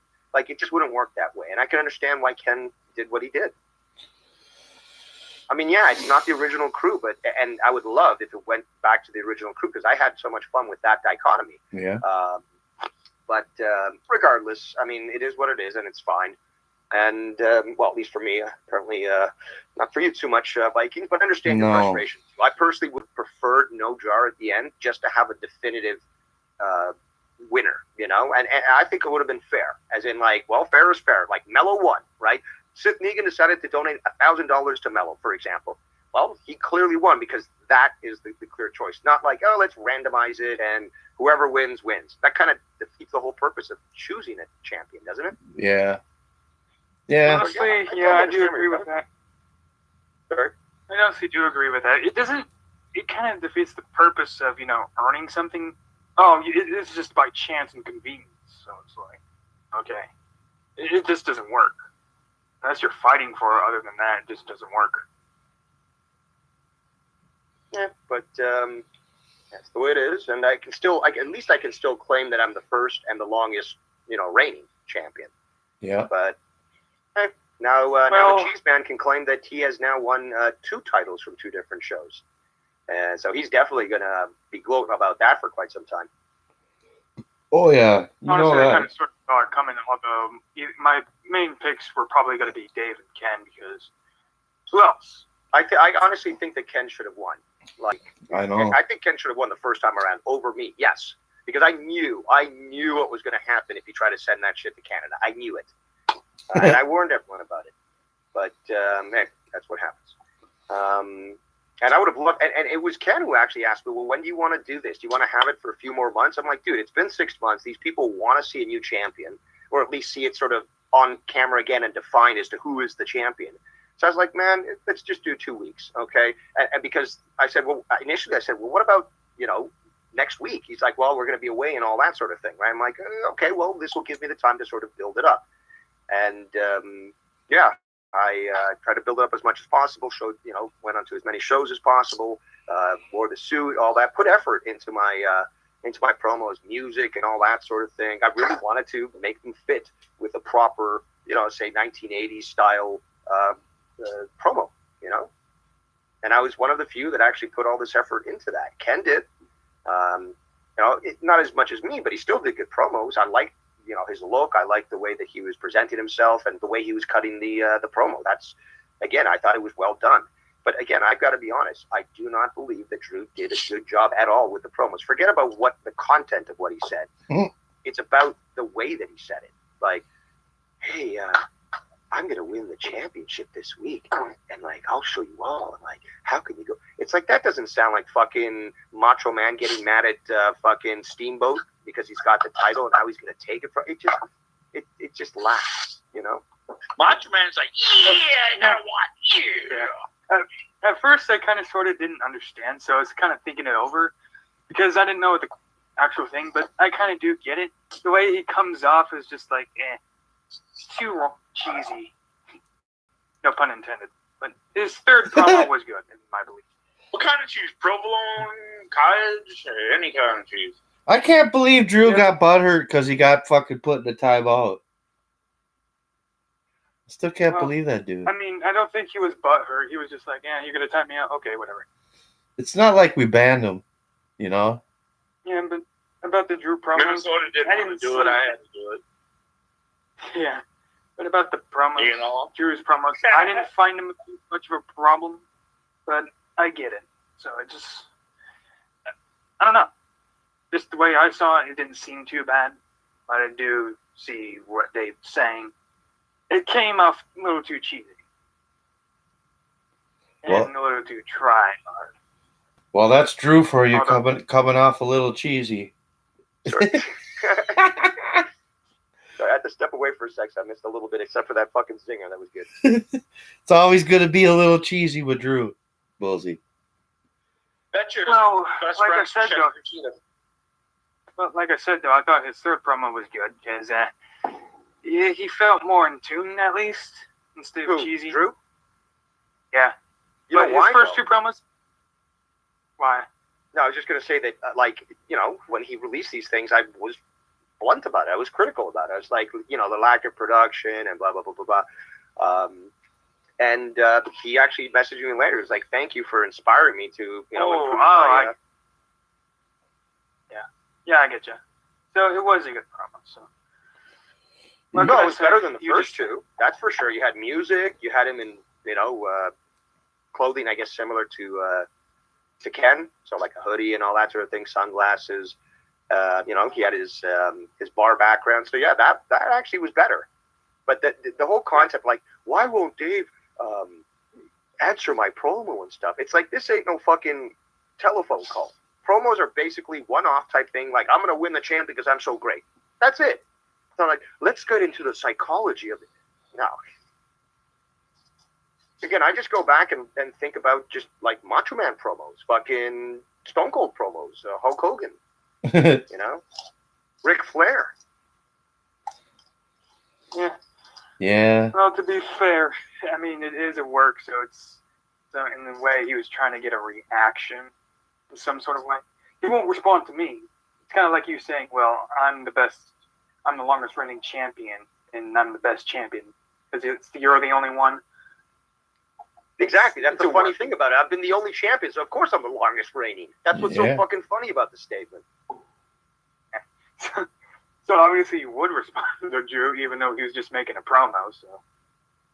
just wouldn't work that way. And I can understand why Ken did what he did. I mean, yeah, it's not the original crew, and I would love if it went back to the original crew because I had so much fun with that dichotomy. Yeah. But regardless, I mean, it is what it is, and it's fine. And, well, at least for me, apparently not for you too much, Vikings, but I understand your frustration. I personally would prefer no jar at the end just to have a definitive winner, and I think it would have been fair, as in, like, well, fair is fair. Like, Mello won, right? Sith Negan decided to donate $1,000 to Mello, for example. Well, he clearly won because that is the clear choice. Not like, oh, let's randomize it and whoever wins, wins. That kind of defeats the whole purpose of choosing a champion, doesn't it? Yeah. Yeah. Honestly, I do agree with that. Sorry? I honestly do agree with that. It kind of defeats the purpose of, earning something. Oh, it's just by chance and convenience. So it's like, okay. It just doesn't work. Unless you're fighting for it, other than that, it just doesn't work. Yeah, but that's the way it is, and at least I can still claim that I'm the first and the longest, reigning champion. Yeah. But now the Cheese Man can claim that he has now won 2 titles from 2 different shows, and so he's definitely gonna be gloating about that for quite some time. Oh yeah. Honestly, I kind of sort of saw it coming. Although my main picks were probably going to be Dave and Ken because who else? I honestly think that Ken should have won. Like, I know. I think Ken should have won the first time around over me. Yes, because I knew what was going to happen if he tried to send that shit to Canada. I knew it, and I warned everyone about it. But hey, that's what happens. And I would have loved, and it was Ken who actually asked me, well, when do you want to do this? Do you want to have it for a few more months? I'm like, dude, it's been 6 months. These people want to see a new champion, or at least see it sort of on camera again and defined as to who is the champion. So I was like, man, let's just do 2 weeks, okay? And because I said, initially I said, what about, next week? He's like, well, we're going to be away and all that sort of thing, right? I'm like, okay, well, this will give me the time to sort of build it up. And, yeah. I tried to build it up as much as possible, went on to as many shows as possible, wore the suit, all that, put effort into my promos, music and all that sort of thing. I really wanted to make them fit with a proper, say 1980s style promo, and I was one of the few that actually put all this effort into that. Ken did, not as much as me, but he still did good promos. I liked his look. I liked the way that he was presenting himself and the way he was cutting the promo. That's, again, I thought it was well done. But again, I've got to be honest. I do not believe that Drew did a good job at all with the promos. Forget about what the content of what he said. Mm-hmm. It's about the way that he said it. Like, hey, I'm going to win the championship this week. And, like, I'll show you all. And, like, how can you go? It's like, that doesn't sound like fucking Macho Man getting mad at fucking Steamboat because he's got the title and how he's going to take it from it just laughs, you know? Macho Man's like, yeah, I gotta watch you. Yeah. At first, I kind of sort of didn't understand, so I was kind of thinking it over because I didn't know the actual thing, but I kind of do get it. The way he comes off is just like, it's too cheesy. No pun intended. But his third promo was good, in my belief. What kind of cheese? Provolone, cottage, or any kind of cheese? I can't believe Drew got butthurt because he got fucking put in the timeout. I still can't believe that, dude. I mean, I don't think he was butthurt. He was just like, yeah, you're going to time me out? Okay, whatever. It's not like we banned him, you know? Yeah, but about the Drew promo, Minnesota didn't want to do it. I had to do it. Yeah. But about the promos, You know? Drew's promos, I didn't find him much of a problem, but I get it. So I don't know. Just the way I saw it, it didn't seem too bad. But I do see what Dave's saying. It came off a little too cheesy. And a little too try hard. Well, that's Drew for you, coming off a little cheesy. Sure. So I had to step away for a sec. So I missed a little bit, except for that fucking zinger. That was good. It's always going to be a little cheesy with Drew, Bulzie. That's your best like I friend's said, though, I thought his third promo was good because he felt more in tune, at least, instead of cheesy. Drew? Yeah. You know why, his first though? 2 promos? Why? No, I was just going to say that, when he released these things, I was blunt about it. I was critical about it. I was like, the lack of production and blah, blah, blah, blah, blah. And he actually messaged me later. He was like, thank you for inspiring me to, improve my... Yeah, I get you. So it was a good promo. So. No, it was better than the first 2. That's for sure. You had music. You had him in, clothing, I guess, similar to Ken. So like a hoodie and all that sort of thing, sunglasses. He had his bar background. So yeah, that actually was better. But the whole concept, like, why won't Dave answer my promo and stuff? It's like, this ain't no fucking telephone call. Promos are basically one-off type thing. Like, I'm going to win the champ because I'm so great. That's it. So like, let's get into the psychology of it. No. Again, I just go back and think about just like Macho Man promos, fucking Stone Cold promos, Hulk Hogan, Ric Flair. Yeah. Yeah. Well, to be fair, I mean, it is a work, so in the way he was trying to get a reaction in some sort of way. He won't respond to me. It's kind of like you saying, well, I'm the longest reigning champion, and I'm the best champion because you're the only one. Exactly. That's the funny thing about it. I've been the only champion, so of course I'm the longest reigning. That's what's so fucking funny about the statement. So obviously you would respond to Drew, even though he was just making a promo. So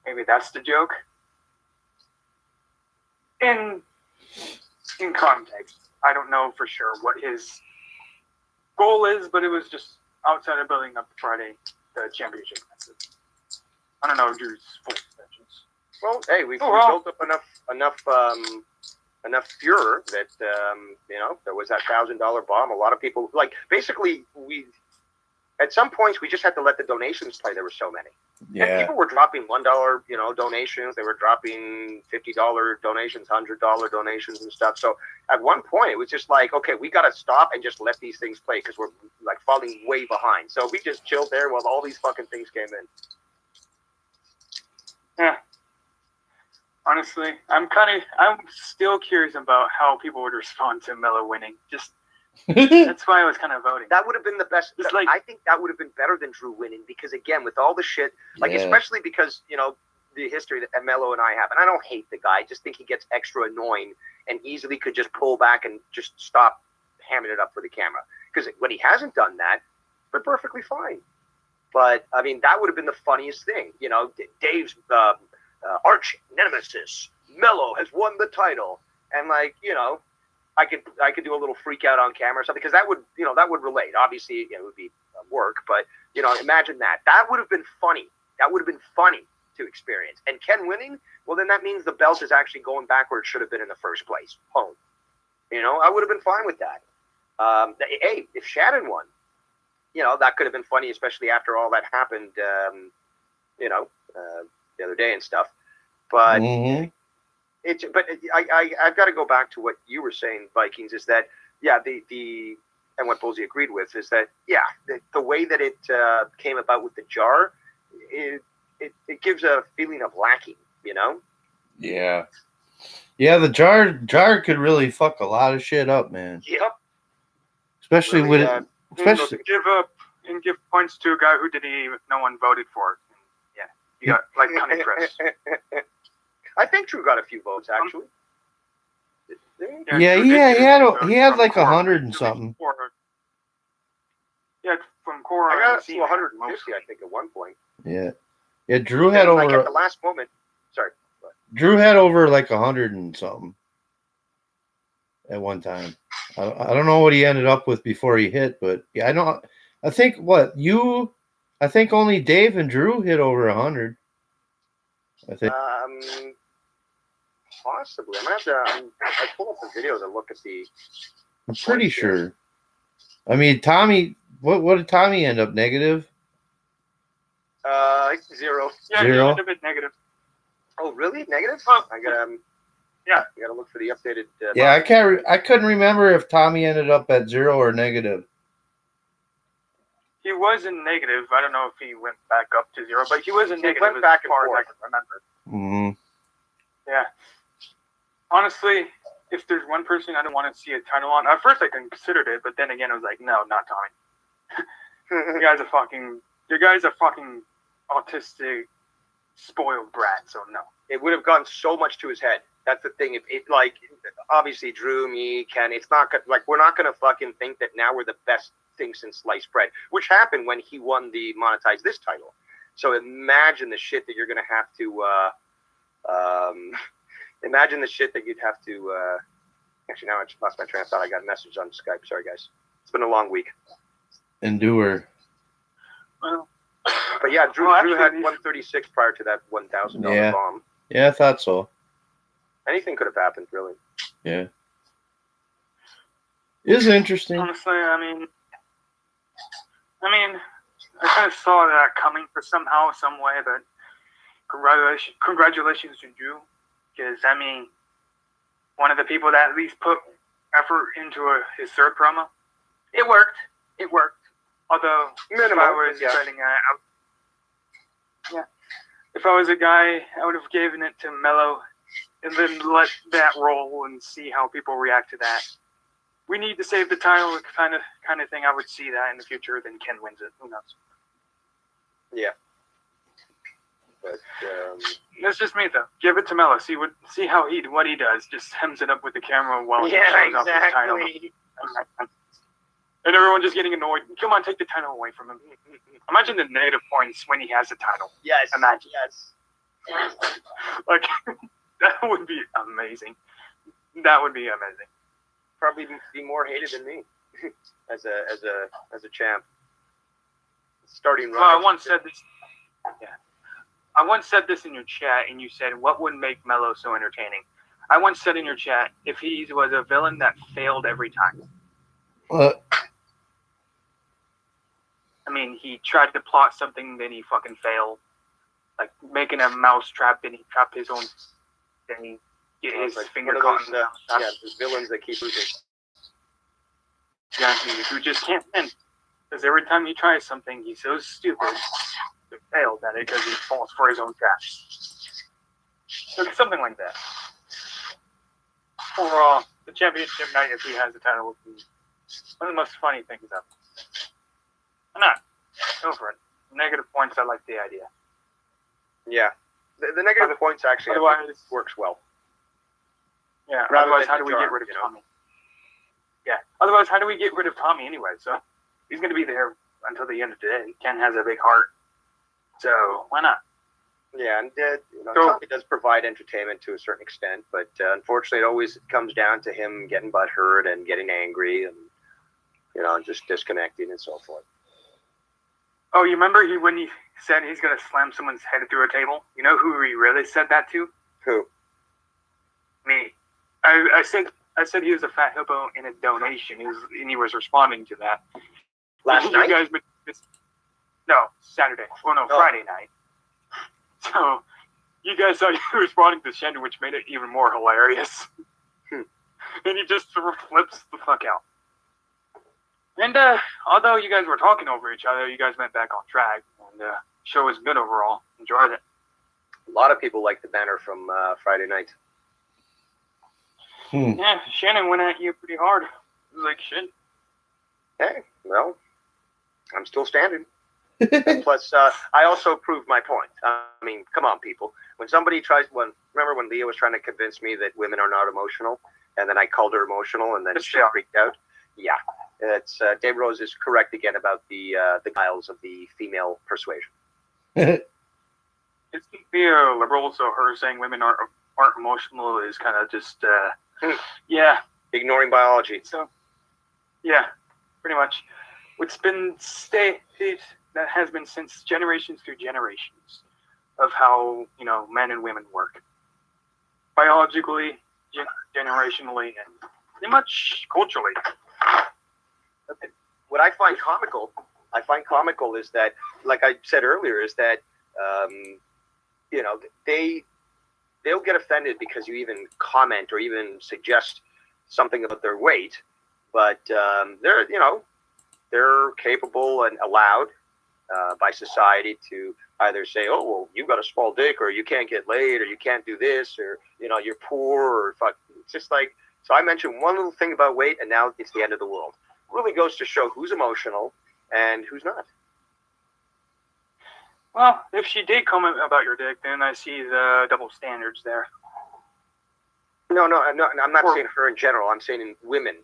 maybe that's the joke. In context, I don't know for sure what his goal is, but it was just outside of building up Friday, the championship matches. I don't know Drew's full intentions. Well, hey, we've built up enough furor that there was that $1,000 bomb. A lot of people, like, basically, at some points we just had to let the donations play. There were so many. Yeah. And people were dropping $1, donations. They were dropping $50 donations, $100 donations and stuff. So at one point it was just like, okay, we got to stop and just let these things play because we're like falling way behind. So we just chilled there while all these fucking things came in. Yeah. Honestly, I'm still curious about how people would respond to Melo winning. That's why I was kind of voting. That would have been the best. I think that would have been better than Drew winning because, again, with all the shit, especially because, the history that Melo and I have, and I don't hate the guy, I just think he gets extra annoying and easily could just pull back and just stop hamming it up for the camera. Because when he hasn't done that, we're perfectly fine. But, I mean, that would have been the funniest thing. Dave's arch nemesis, Melo, has won the title. And, I could do a little freak out on camera or something because that would relate. Obviously, it would be work, but imagine that. That would have been funny That would have been funny to experience. And Ken winning, well, then that means the belt is actually going back where it should have been in the first place, home. You know, I would have been fine with that. Hey, if Shannon won, you know, that could have been funny, especially after all that happened, you know, the other day and stuff. But Mhm. I've got to go back to what you were saying, Vikings, is that, yeah, and what Bulzie agreed with is that, yeah, the way that it came about with the jar, it gives a feeling of lacking, you know? Yeah. Yeah, the jar could really fuck a lot of shit up, man. Yep. Especially Really, with it, especially Give points to a guy who didn't even no one voted for. Yeah, you got like Connie Press. I think Drew got a few votes actually. Yeah, Drew did he get a few had votes from 100 and Cora. something. Yeah, from Cora. I got and up to Cena 150, I think, at one point. Yeah. Drew had Then, like at over the last moment. Sorry. Drew had over like 100 and something at one time. I don't know what he ended up with before he hit, but yeah, I think only Dave and Drew hit over 100. I think. Possibly. I'm gonna have to. I pull up the video to look at the. I'm pretty sure. I mean, Tommy. What did Tommy end up? Negative? 0. Yeah, he Zero? ended up at negative. Oh, really? Negative? Oh. I gotta. Yeah. I gotta look for the updated. Yeah, I couldn't remember if Tommy ended up at 0 or negative. He was in negative. I don't know if he went back up to 0, but he was in negative went as back and far forth. as I can remember. Mm-hmm. Yeah. Honestly, if there's one person I don't want to see a title on, at first I considered it, but then again I was like, no, not Tommy. You guys are fucking autistic, spoiled brat. So no. It would have gone so much to his head. That's the thing. It like obviously Drew, me, Ken. It's not like we're not gonna fucking think that now we're the best thing since sliced bread, which happened when he won the Monetize This title. So imagine the shit that you're gonna have to. Imagine the shit that you'd have to. Actually, now I just lost my train of thought. I got a message on Skype. Sorry, guys. It's been a long week. Endure. Well, but yeah, Drew had 136 prior to that $1,000 bomb. Yeah, I thought so. Anything could have happened, really. Yeah. It is interesting. Honestly, I mean, I kind of saw that coming for somehow, some way, but congratulations to Drew, because I mean, one of the people that at least put effort into his third promo. It worked. Although minimal, if I was betting if I was a guy, I would have given it to Mello and then let that roll and see how people react to that. We need to save the title, kind of thing. I would see that in the future. Then Ken wins it. Who knows? Yeah. But that's just me though. Give it to Mello. See what he does. Just hems it up with the camera while he shows off his title. And everyone just getting annoyed. Come on, take the title away from him. Imagine the negative points when he has the title. Yes. Imagine. Yes. Like that would be amazing. That would be amazing. Probably be more hated than me as a champ. Starting right. Well, I once said this. Yeah. I once said this in your chat, and you said, "What would make Mello so entertaining?" I once said in your chat, if he was a villain that failed every time. I mean, he tried to plot something, then he fucking failed. Like making a mouse trap, then he trapped his own. Then he get his finger caught in the mouse trap. Yeah, there's villains that keep losing. Yeah, who just can't win. Because every time he tries something, he's so stupid to fail at it because he falls for his own trap. So something like that. Overall, the championship night, if he has the title, would be one of the most funny things ever. Why not? Go for it. Negative points, I like the idea. Yeah. The negative points actually works well. Yeah, otherwise how do we get rid of Tommy? Yeah, otherwise how do we get rid of Tommy anyway? So he's going to be there until the end of the day. Ken has a big heart. So why not? Yeah, and Tommy does provide entertainment to a certain extent, but unfortunately it always comes down to him getting butthurt and getting angry and, just disconnecting and so forth. Oh, you remember when he said he's gonna slam someone's head through a table? You know who he really said that to? Who? Me. I said he was a fat hippo in a donation. And he was responding to that. Last night? You guys, no, Saturday. Well, no, Friday night. So you guys saw you responding to Shen, which made it even more hilarious. And he just sort of flips the fuck out. And although you guys were talking over each other, you guys went back on track, and the show was good overall. Enjoyed it. A lot of people like the banner from Friday night. Yeah, Shannon went at you pretty hard. It was like shit. Hey, well, I'm still standing. Plus, I also proved my point. I mean, come on, people. When somebody remember when Leah was trying to convince me that women are not emotional, and then I called her emotional, and then she freaked out? Yeah. It's Dave Rose is correct again about the guiles of the female persuasion. It's the liberal, so her saying women aren't emotional is kind of just yeah, ignoring biology. So yeah, pretty much. It's been that has been since generations through generations of how men and women work biologically, generationally, and pretty much culturally. What I find comical is that, like I said earlier, is that they'll get offended because you even comment or even suggest something about their weight, but they're capable and allowed by society to either say, oh, well, you got a small dick, or you can't get laid, or you can't do this, or you're poor, or fuck. It's just like, so I mentioned one little thing about weight, and now it's the end of the world. Really goes to show who's emotional and who's not. Well, if she did comment about your dick, then I see the double standards there. No, I'm not saying her in general. I'm saying in women.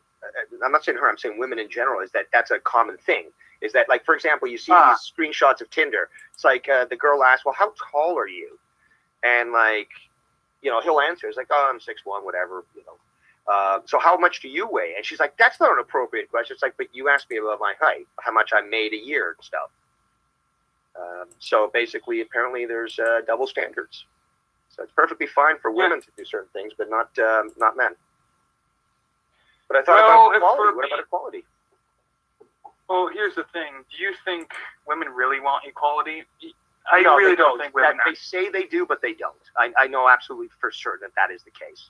I'm not saying her. I'm saying women in general. Is that's a common thing? Is that, like, for example, you see these screenshots of Tinder. It's like the girl asks, "Well, how tall are you?" And like, he'll answer. It's like, "Oh, I'm 6'1", whatever." So how much do you weigh? And she's like, that's not an appropriate question. It's like, but you asked me about my height, how much I made a year and stuff. So basically, apparently, there's double standards. So it's perfectly fine for women to do certain things, but not men. But I thought about equality. What about equality? Well, here's the thing. Do you think women really want equality? I really don't think women. They say they do, but they don't. I know absolutely for certain that is the case.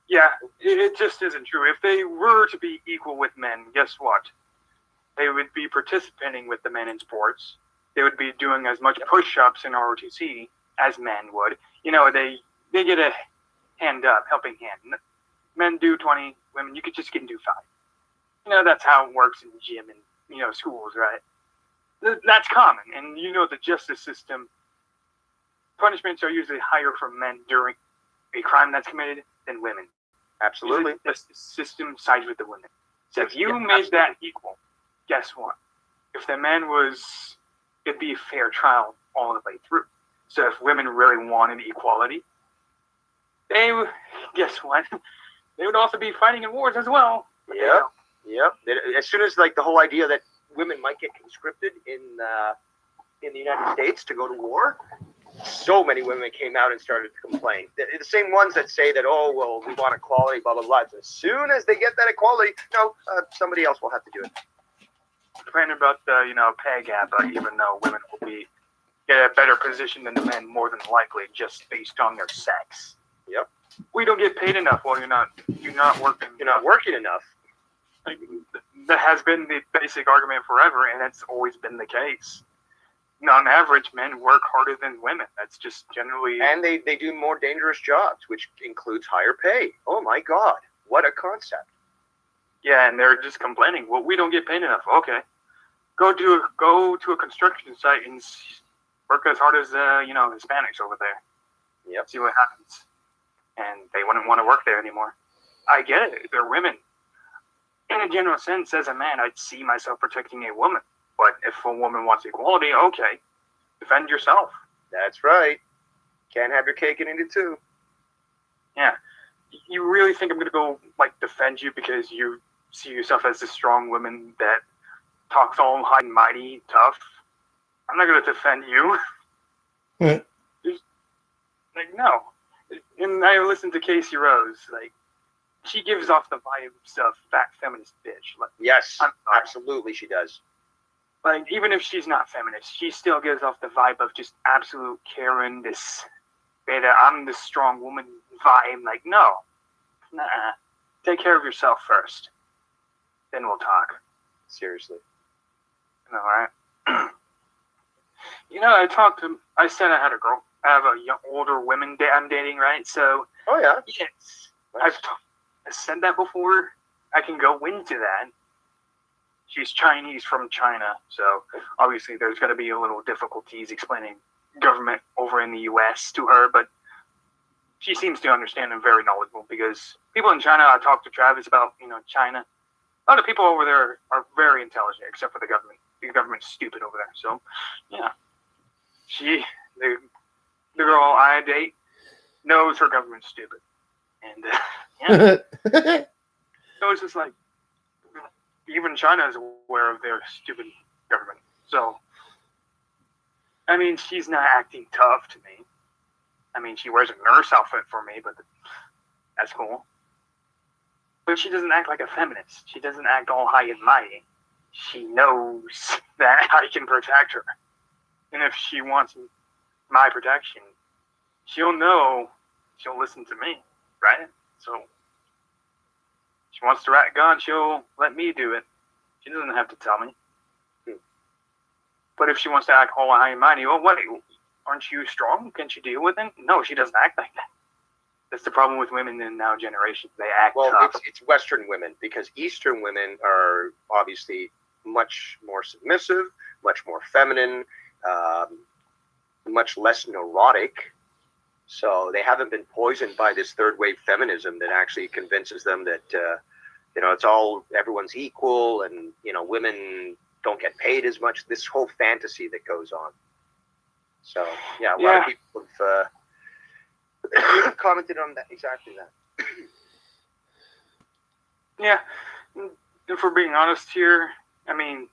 Yeah, it just isn't true. If they were to be equal with men, guess what? They would be participating with the men in sports. They would be doing as much push-ups in ROTC as men would. They get a hand up, helping hand. Men do 20, women, you could just get into 5. That's how it works in the gym and, schools, right? That's common. And, the justice system, punishments are usually higher for men during a crime that's committed than women. Absolutely. The system sides with the women. So if you made that equal, guess what? If the man it'd be a fair trial all the way through. So if women really wanted equality, guess what? They would also be fighting in wars as well. Yep. As soon as, like, the whole idea that women might get conscripted in the United States to go to war, so many women came out and started to complain. The same ones that say that, oh, well, we want equality, blah, blah, blah. As soon as they get that equality, somebody else will have to do it. Complaining about the, pay gap, even though women will get a better position than the men more than likely just based on their sex. Yep. We don't get paid enough. Well, you're not working. You're not working enough. Like, that has been the basic argument forever, and it's always been the case. On average, men work harder than women. That's just generally... And they do more dangerous jobs, which includes higher pay. Oh, my God. What a concept. Yeah, and they're just complaining. Well, we don't get paid enough. Okay. Go to a construction site and work as hard as, Hispanics over there. Yep. See what happens. And they wouldn't want to work there anymore. I get it. They're women. In a general sense, as a man, I'd see myself protecting a woman. But if a woman wants equality, okay, defend yourself. That's right. Can't have your cake and eat it too. Yeah. You really think I'm going to go, defend you because you see yourself as a strong woman that talks all high and mighty, tough. I'm not gonna defend you. Just, like, no. And I listened to Casey Rose. Like, she gives off the vibes of fat feminist bitch. Like, Yes, I'm sorry. absolutely, she does. Like, even if she's not feminist, she still gives off the vibe of just absolute Karen, this beta, I'm the strong woman vibe. Like, no. Nah. Take care of yourself first. Then we'll talk. Seriously. All right. I said I had a girl. I have a young, older women I'm dating, right? So, Oh, yeah. yes. Nice. I said that before. I can go into that. She's Chinese from China, so obviously there's going to be a little difficulties explaining government over in the U.S. to her, but she seems to understand and very knowledgeable because people in China, I talked to Travis about, China. A lot of people over there are very intelligent, except for the government. The government's stupid over there. So, yeah. The girl I date knows her government's stupid. And, yeah. So it's just like, even China is aware of their stupid government. So, I mean, she's not acting tough to me. I mean, she wears a nurse outfit for me, but that's cool. But she doesn't act like a feminist. She doesn't act all high and mighty. She knows that I can protect her. And if she wants my protection, she'll listen to me, right? So, she wants to rat gun, she'll let me do it. She doesn't have to tell me. But if she wants to act all high and mighty, oh, wait, aren't you strong? Can't you deal with it? No, she doesn't act like that. That's the problem with women in now generations. They act tough. It's Western women, because Eastern women are obviously much more submissive, much more feminine, much less neurotic. So they haven't been poisoned by this third wave feminism that actually convinces them that it's all, everyone's equal, and women don't get paid as much. This whole fantasy that goes on. So yeah, a lot of people have commented on that, exactly that. Yeah, if we're being honest here, I mean,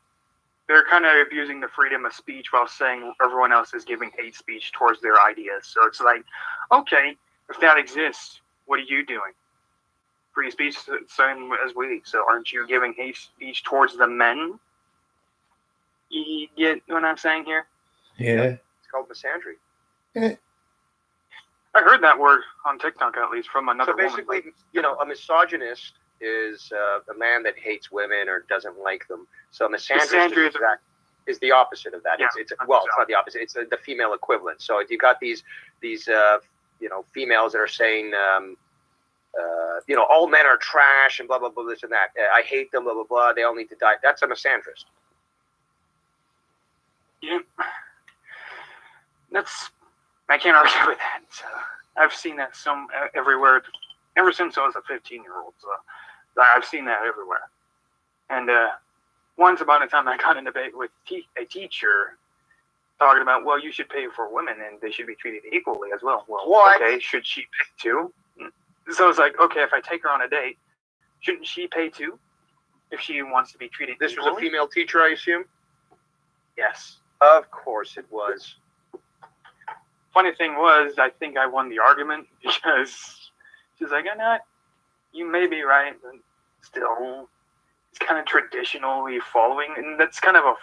they're kind of abusing the freedom of speech while saying everyone else is giving hate speech towards their ideas. So it's like, okay, if that exists, what are you doing? Free speech, same as we. So aren't you giving hate speech towards the men? You get what I'm saying here? Yeah. It's called misandry. I heard that word on TikTok, at least, from another woman. So basically, a misogynist is a man that hates women or doesn't like them. So misandry is the opposite of that. Yeah, it's not the opposite. It's the female equivalent. So if you've got these females that are saying, all men are trash and blah blah blah, this and that. I hate them, blah blah blah. They all need to die. That's a misandrist. Yeah, I can't argue with that. So I've seen that everywhere, ever since I was a 15-year-old. So I've seen that everywhere. And once upon a time, I got in a debate with a teacher talking about, well, you should pay for women and they should be treated equally as well. Well, what? Okay, should she pay too? So I was like, okay, if I take her on a date, shouldn't she pay too if she wants to be treated equally? This was a female teacher, I assume? Yes. Of course it was. Funny thing was, I think I won the argument because she's like, no, you may be right, but still, it's kind of traditionally following, and that's kind of a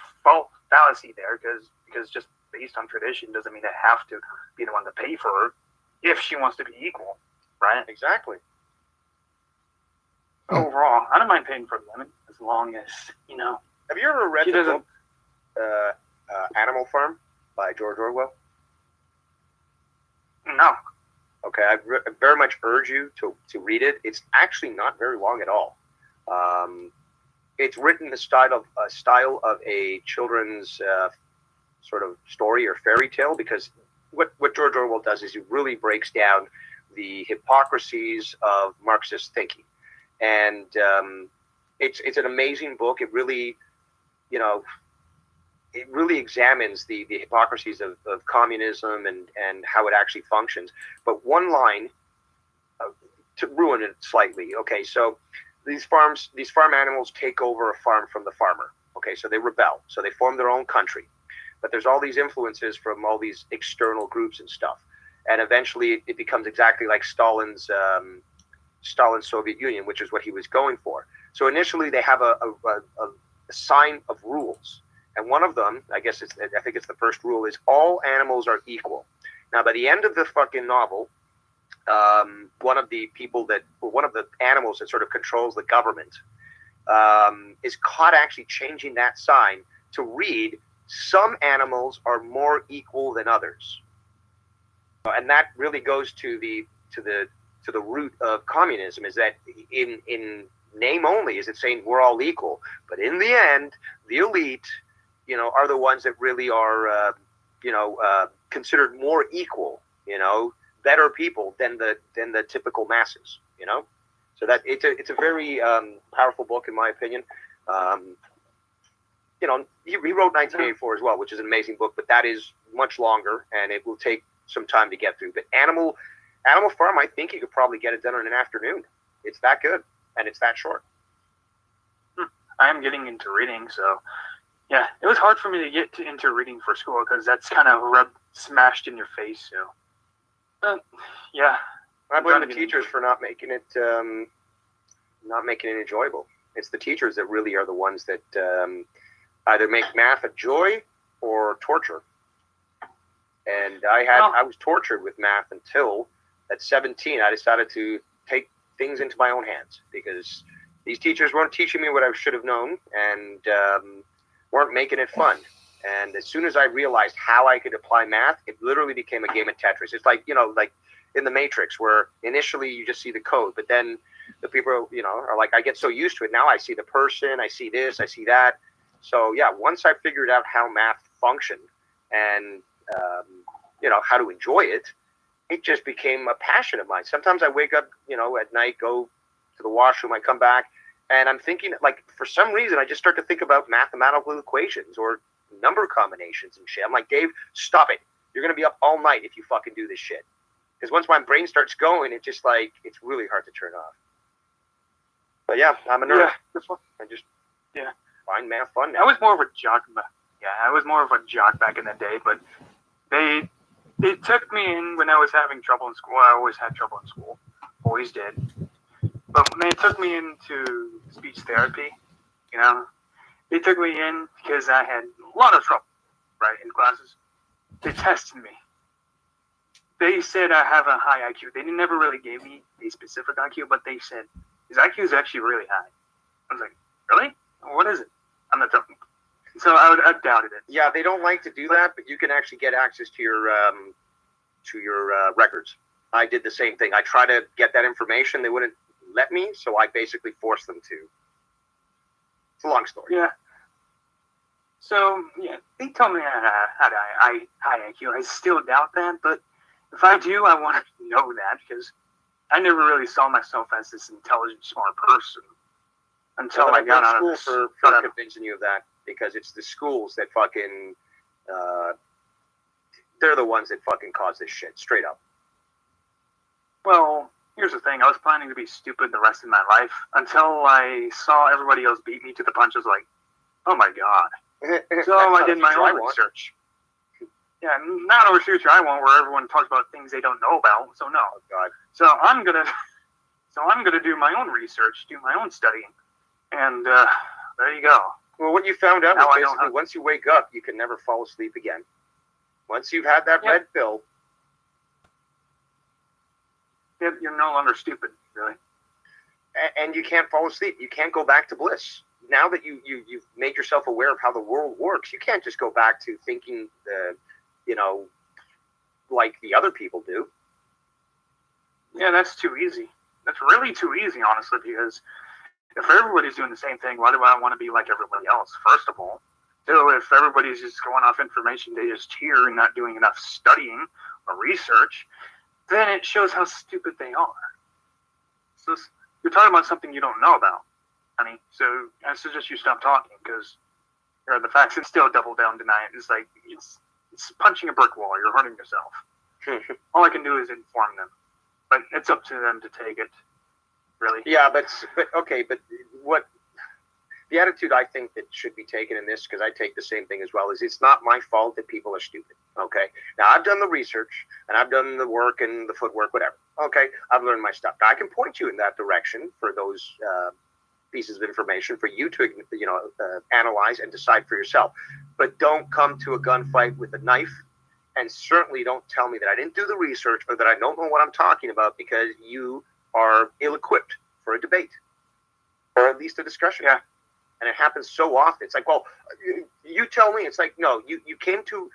fallacy there because just based on tradition doesn't mean they have to be the one to pay for her if she wants to be equal, right? Exactly. Overall, I don't mind paying for women as long as, Have you ever read the book Animal Farm by George Orwell? No. Okay, I very much urge you to read it. It's actually not very long at all. It's written in the style of a children's sort of story or fairy tale, because what George Orwell does is he really breaks down the hypocrisies of Marxist thinking, and it's an amazing book. It really, it really examines the hypocrisies of communism and how it actually functions. But one line, to ruin it slightly, okay, so these farm animals take over a farm from the farmer, Okay, so they rebel. So they form their own country. But there's all these influences from all these external groups and stuff. And eventually it becomes exactly like Stalin's Soviet Union, which is what he was going for. So initially they have a sign of rules. And one of them, I think it's the first rule, is all animals are equal. Now, by the end of the fucking novel, one of the animals that sort of controls the government is caught actually changing that sign to read, some animals are more equal than others. And that really goes to the root of communism, is that in name only is it saying we're all equal, but in the end, the elite, are the ones that really are, considered more equal, better people than the typical masses, So that it's a very powerful book in my opinion. He wrote 1984 as well, which is an amazing book, but that is much longer and it will take some time to get through. But Animal Farm, I think you could probably get it done in an afternoon. It's that good and it's that short. I am getting into reading, so yeah, it was hard for me to get into reading for school because that's kind of smashed in your face. So, yeah, I blame the teachers for not making it enjoyable. It's the teachers that really are the ones that either make math a joy or torture. And I was tortured with math until at 17 I decided to take things into my own hands, because these teachers weren't teaching me what I should have known and weren't making it fun. And as soon as I realized how I could apply math, it literally became a game of Tetris. It's like, like in the Matrix, where initially you just see the code, but then the people, are like, I get so used to it. Now I see the person, I see this, I see that. So yeah, once I figured out how math functioned and, how to enjoy it, it just became a passion of mine. Sometimes I wake up, at night, go to the washroom, I come back, and I'm thinking, like, for some reason, I just start to think about mathematical equations or number combinations and shit. I'm like, Dave, stop it. You're going to be up all night if you fucking do this shit. Because once my brain starts going, it's just like, it's really hard to turn off. But yeah, I'm a nerd. Yeah. I just find math fun now. I was more of a jock. Yeah, I was more of a jock back in the day, but they took me in when I was having trouble in school. I always had trouble in school. Always did. But when they took me into speech therapy, they took me in because I had a lot of trouble, right, in classes. They tested me. They said I have a high IQ. They never really gave me a specific IQ, but they said his IQ is actually really high. I was like, really? What is it? I'm not talking. So I doubted it. Yeah, they don't like to do that, but you can actually get access to your records. I did the same thing. I tried to get that information. They wouldn't let me, so I basically forced them to. It's a long story. Yeah. So, yeah, they told me I had a high IQ. I still doubt that, but if I do, I want to know that, because I never really saw myself as this intelligent, smart person until I got out of school for convincing you of that, because it's the schools that fucking, they're the ones that fucking cause this shit, straight up. Well, here's the thing. I was planning to be stupid the rest of my life until I saw everybody else beat me to the punch. I was like, oh my God. So I did my own research. Yeah, not a research I want where everyone talks about things they don't know about. So no. Oh God. So I'm gonna do my own research, do my own studying, and there you go. Well, what you found out was basically once you wake up, you can never fall asleep again. Once you've had that red pill, you're no longer stupid, really. And you can't fall asleep. You can't go back to bliss. Now that you've made yourself aware of how the world works, you can't just go back to thinking like the other people do. Yeah, that's too easy. That's really too easy, honestly, because if everybody's doing the same thing, why do I want to be like everybody else, first of all? So if everybody's just going off information they just hear and not doing enough studying or research, then it shows how stupid they are. So you're talking about something you don't know about, honey. So I suggest you stop talking, because the facts and still double down, deny it. It's like it's punching a brick wall. You're hurting yourself. All I can do is inform them, but it's up to them to take it. Really? Yeah, but what the attitude I think that should be taken in this, because I take the same thing as well, is it's not my fault that people are stupid. Okay. Now I've done the research and I've done the work and the footwork, whatever. Okay. I've learned my stuff. Now, I can point you in that direction for those pieces of information for you to, analyze and decide for yourself. But don't come to a gunfight with a knife, and certainly don't tell me that I didn't do the research or that I don't know what I'm talking about, because you are ill-equipped for a debate, or at least a discussion. Yeah. And it happens so often. It's like, well, you tell me. It's like, no, you came to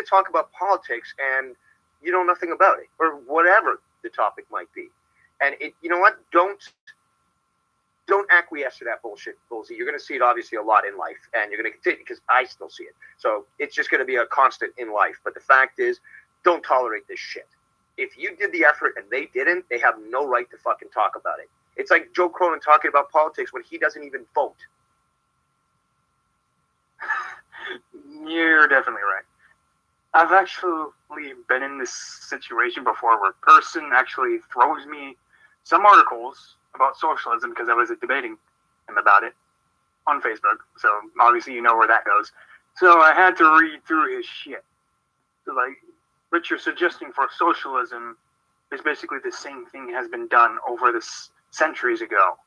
talk about politics and you know nothing about it, or whatever the topic might be. And you know what? Don't acquiesce to that bullshit, bulzie. You're going to see it obviously a lot in life, and you're going to continue, because I still see it. So it's just going to be a constant in life. But the fact is, don't tolerate this shit. If you did the effort and they didn't, they have no right to fucking talk about it. It's like Joe Cronin talking about politics when he doesn't even vote. You're definitely right. I've actually been in this situation before where a person actually throws me some articles about socialism because I was debating him about it on Facebook. So obviously you know where that goes. So I had to read through his shit. So like, what you're suggesting for socialism is basically the same thing has been done over this centuries ago.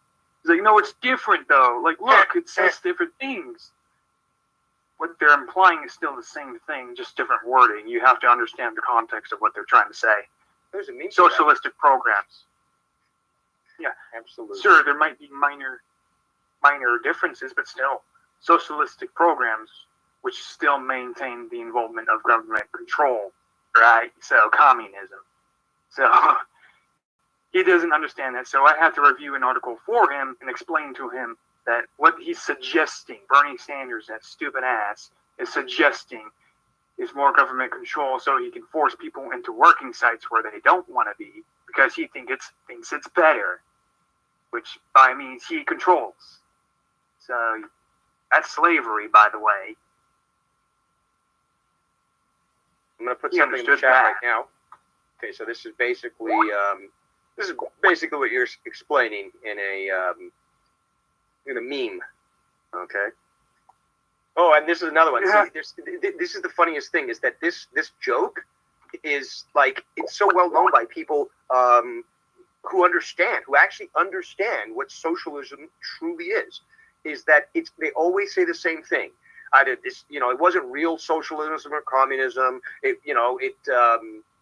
He's like, no, it's different though. Like, look, it says different things. What they're implying is still the same thing, just different wording. You have to understand the context of what they're trying to say. There's a meaning. Socialistic programs. Yeah, absolutely. Sure, there might be minor differences, but still, socialistic programs which still maintain the involvement of government control, right? So communism. So he doesn't understand that. So I had to review an article for him and explain to him that what he's suggesting, Bernie Sanders, that stupid ass, is suggesting is more government control so he can force people into working sites where they don't want to be because he thinks it's better, which by means he controls. So that's slavery, by the way. I'm going to put something in the chat right now. Okay, so this is basically what you're explaining in a meme. Okay. Oh, and this is another one. Yeah. See, this is the funniest thing, is that this joke is like, it's so well known by people who actually understand what socialism truly is that they always say the same thing. Either this, it wasn't real socialism or communism.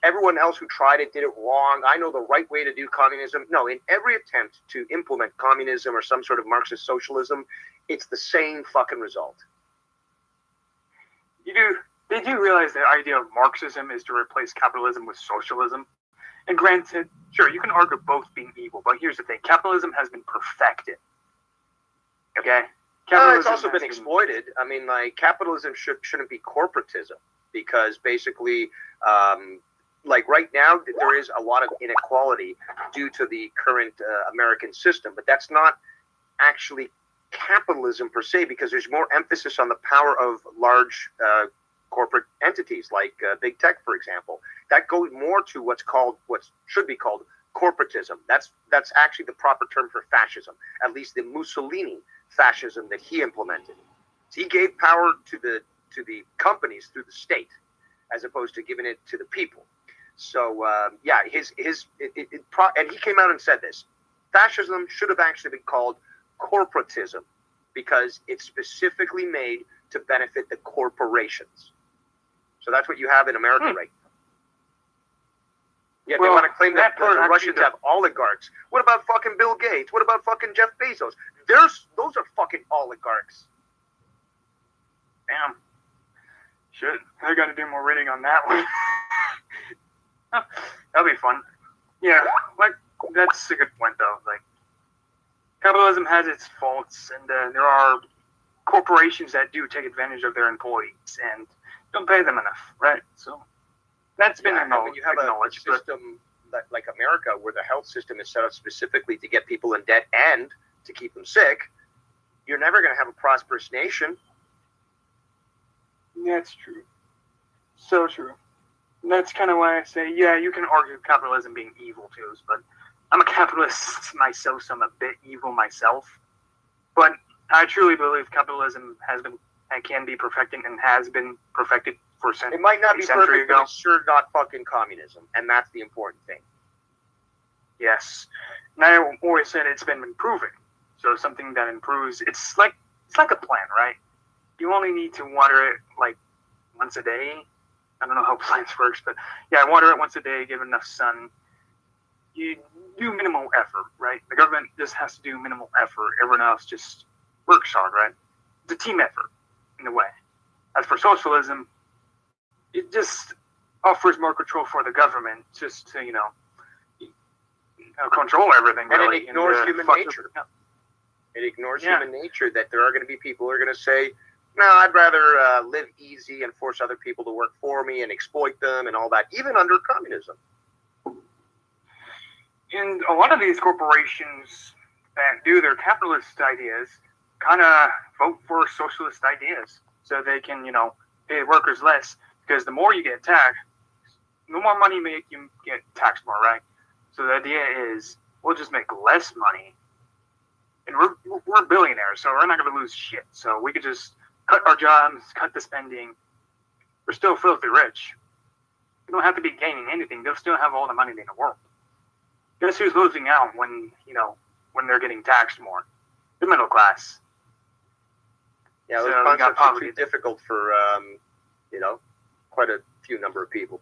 Everyone else who tried it did it wrong. I know the right way to do communism. No, in every attempt to implement communism or some sort of Marxist socialism, it's the same fucking result. They do realize the idea of Marxism is to replace capitalism with socialism. And granted, sure, you can argue both being evil, but here's the thing. Capitalism has been perfected. Okay? It's also been exploited. I mean, like, capitalism shouldn't be corporatism, because basically, like right now, there is a lot of inequality due to the current American system, but that's not actually capitalism per se, because there's more emphasis on the power of large corporate entities like big tech, for example. That goes more to what should be called corporatism. That's actually the proper term for fascism, at least the Mussolini fascism that he implemented. So he gave power to the companies through the state, as opposed to giving it to the people. So and he came out and said this: fascism should have actually been called corporatism, because it's specifically made to benefit the corporations. So that's what you have in America right now. Yeah, they want to claim that the Russians have oligarchs. What about fucking Bill Gates? What about fucking Jeff Bezos? Those are fucking oligarchs. Damn. Shit, I got to do more reading on that one. That'll be fun. Yeah, like, that's a good point though. Like, capitalism has its faults, and there are corporations that do take advantage of their employees and don't pay them enough, right? So that's been acknowledged. When you have a system like America, where the health system is set up specifically to get people in debt and to keep them sick, you're never going to have a prosperous nation. That's true. So true. That's kind of why I say, yeah, you can argue capitalism being evil too, but I'm a capitalist myself, so I'm a bit evil myself. But I truly believe capitalism has been and can be perfected and has been perfected for It might not be century perfect, ago. but it's sure not fucking communism, and that's the important thing. Yes. And I always said it's been improving. So something that improves, it's like a plant, right? You only need to water it like once a day. I don't know how plants works, but yeah, water it once a day, give it enough sun. You do minimal effort, right? The government just has to do minimal effort. Everyone else just works hard, right? It's a team effort in a way. As for socialism, it just offers more control for the government just to, control everything. And really, it ignores and, human fuck nature. it. It ignores Yeah. human nature that there are going to be people who are going to say, no, I'd rather live easy and force other people to work for me and exploit them and all that, even under communism. And a lot of these corporations that do their capitalist ideas kind of vote for socialist ideas so they can, pay workers less, because the more you get taxed, the more money you make, you get taxed more, right? So the idea is we'll just make less money, and we're billionaires, so we're not going to lose shit. So we could just cut our jobs, cut the spending. We're still filthy rich. We don't have to be gaining anything. They'll still have all the money in the world. Guess who's losing out when they're getting taxed more? The middle class. Yeah, those So we got concepts are poverty. too difficult for, quite a few number of people.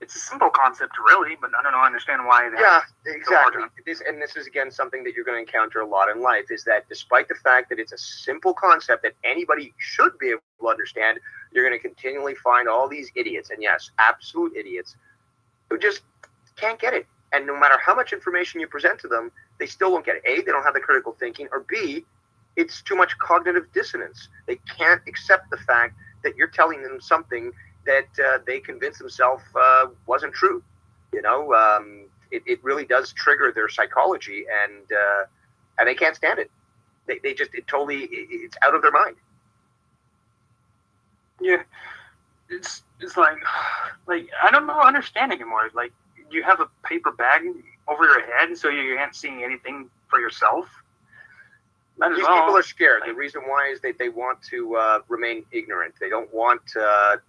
It's a simple concept, really, but I don't know. I understand why. Yeah, exactly. hard. This is again something that you're going to encounter a lot in life. Is that despite the fact that it's a simple concept that anybody should be able to understand, you're going to continually find all these idiots, and yes, absolute idiots, who just can't get it. And no matter how much information you present to them, they still won't get it. A, they don't have the critical thinking, or B, it's too much cognitive dissonance. They can't accept the fact that you're telling them something that they convince themselves wasn't true. It really does trigger their psychology, and they can't stand it. They just it's out of their mind. Yeah, it's like I don't know, understand anymore. It's like you have a paper bag over your head, so you can't see anything for yourself. Might as These well. people are scared. The reason why is that they want to remain ignorant. They don't want to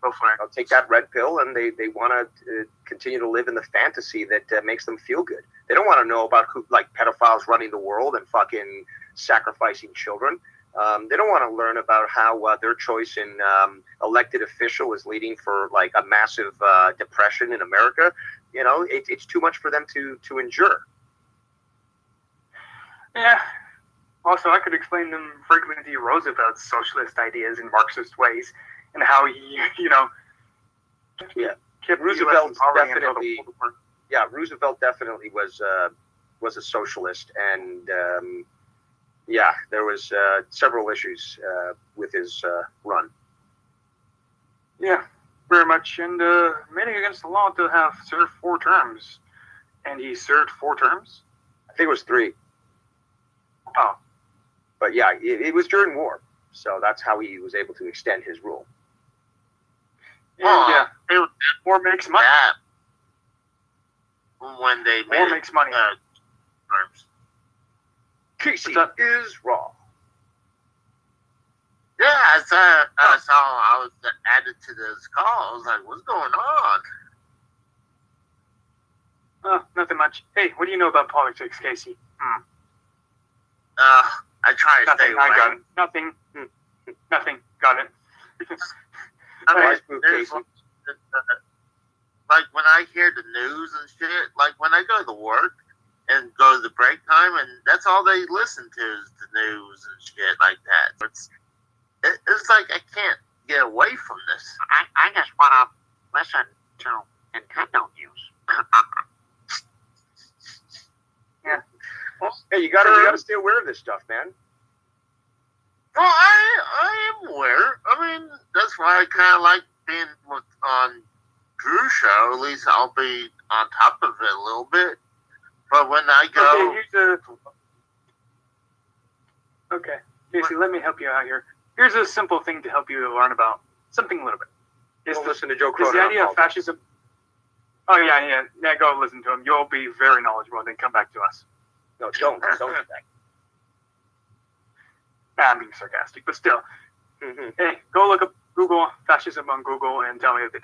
Go for it. take that red pill, and they want to continue to live in the fantasy that makes them feel good. They don't want to know about who, like, pedophiles running the world and fucking sacrificing children. They don't want to learn about how their choice in elected official is leading for like a massive depression in America. It's too much for them to endure. Yeah. Also, I could explain them Franklin D. Roosevelt's socialist ideas in Marxist ways, and how he, Yeah. kept Roosevelt US in poverty until the definitely- World War. Yeah, Roosevelt definitely was a socialist, and there was several issues with his run. Yeah, very much. And made it against the law to have served 4 terms. And he served 4 terms? I think it was 3. Oh. But yeah, it was during war, so that's how he was able to extend his rule. And, war makes money. That when they War made makes money. terms. Casey What's up? is raw. Yeah, I saw I was added to this call. I was like, what's going on? Nothing much. Hey, what do you know about politics, Casey? I try to stay Nothing. I got away. it. Nothing. Nothing. Got it. I mean, Nice move, there's Casey. like when I hear the news and shit, like when I go to work and go to the break time, and that's all they listen to is the news and shit like that. It's like I can't get away from this. I just want to listen to Nintendo news. Hey, you gotta stay aware of this stuff, man. Well, I am aware. I mean, that's why I kind of like being on Drew's show. At least I'll be on top of it a little bit. But when I go, Okay, Casey, let me help you out here. Here's a simple thing to help you learn about something a little bit. Don't listen to Joe Is Cronin. the on idea of politics. fascism? Oh yeah. Go listen to him. You'll be very knowledgeable. Then come back to us. No, don't do that. I'm being sarcastic, but still. Mhm. Hey, go look up Google fascism on Google and tell me if the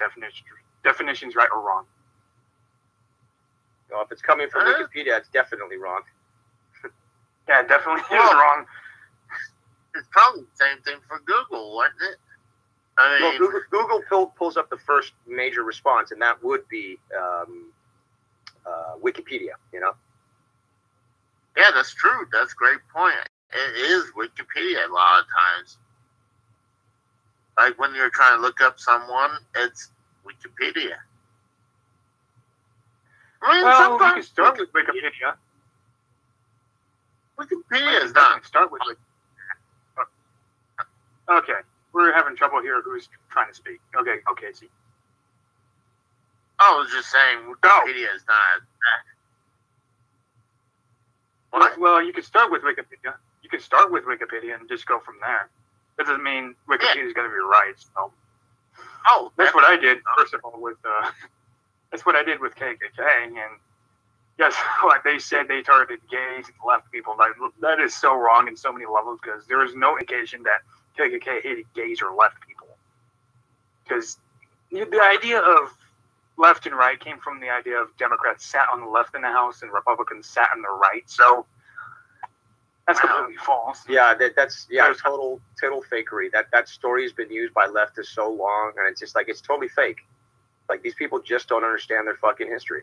definition's right or wrong. Well, if it's coming from Wikipedia, it's definitely wrong. Yeah, it definitely is Well, wrong. It's probably the same thing for Google, wasn't it? I Well, mean, Google pulls up the first major response, and that would be Wikipedia. You know. yeah, that's true. That's a great point. It is Wikipedia a lot of times. Like when you're trying to look up someone, it's Wikipedia. I mean, Well, you can sometimes start with Wikipedia. Wikipedia is Definitely not. start with Okay, we're having trouble here. Who's trying to speak? Okay, Casey. I was just saying, Wikipedia is not. What? Well, you can start with Wikipedia. You can start with Wikipedia and just go from there. That doesn't mean Wikipedia is going to be right. So Oh, that's what I did. First of all, with that's what I did with KKK, and yes, like they said, they targeted gays and left people. That is so wrong in so many levels because there is no indication that KKK hated gays or left people. Because the idea of left and right came from the idea of Democrats sat on the left in the House and Republicans sat on the right. So that's completely false. Yeah, that's total fakery. That story has been used by leftists so long, and it's just like it's totally fake. Like these people just don't understand their fucking history.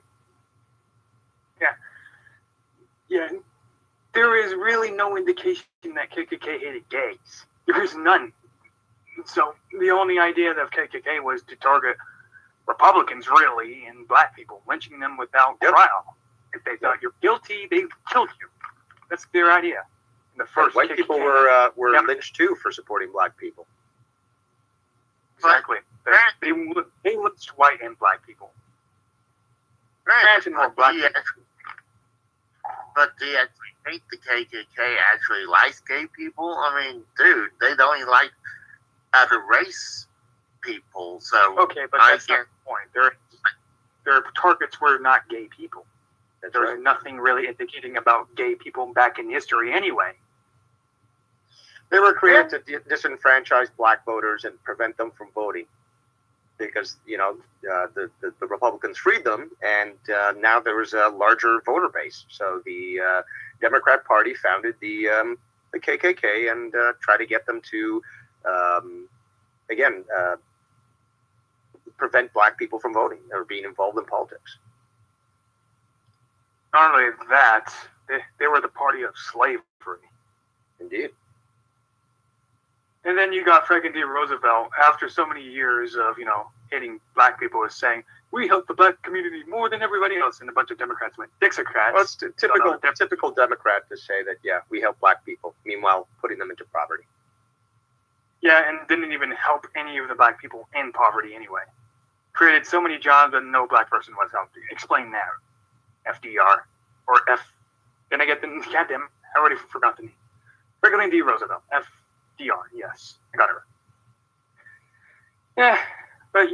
Yeah, there is really no indication that KKK hated gays. There is none. So the only idea of KKK was to target Republicans, really, and black people, lynching them without trial. If they thought you're guilty, they killed you. That's their idea. And the first white KKK, people were lynched too for supporting black people. Exactly. They lynched white and black people. Granted, more black people. But do you actually think the KKK actually likes gay people? I mean, dude, they don't even like other race people. So Okay, but that's not the point. Their targets were not gay people. There's nothing really indicating about gay people back in history anyway. They were created to disenfranchise black voters and prevent them from voting. Because the Republicans freed them, and now there was a larger voter base. So the Democrat Party founded the KKK and tried to get them to prevent black people from voting or being involved in politics. Not only that, they were the party of slavery. Indeed. And then you got Franklin D. Roosevelt, after so many years of, hating black people, was saying, we help the black community more than everybody else. And a bunch of Democrats went Dixiecrats. Well, it's typical Democrat to say that, yeah, we help black people, meanwhile putting them into poverty. Yeah, and didn't even help any of the black people in poverty anyway. Created so many jobs that no black person was helped. Explain that. FDR. Or Then I get the goddamn, I already forgot the name. Franklin D. Roosevelt. FDR, yes. I got it right. Yeah, but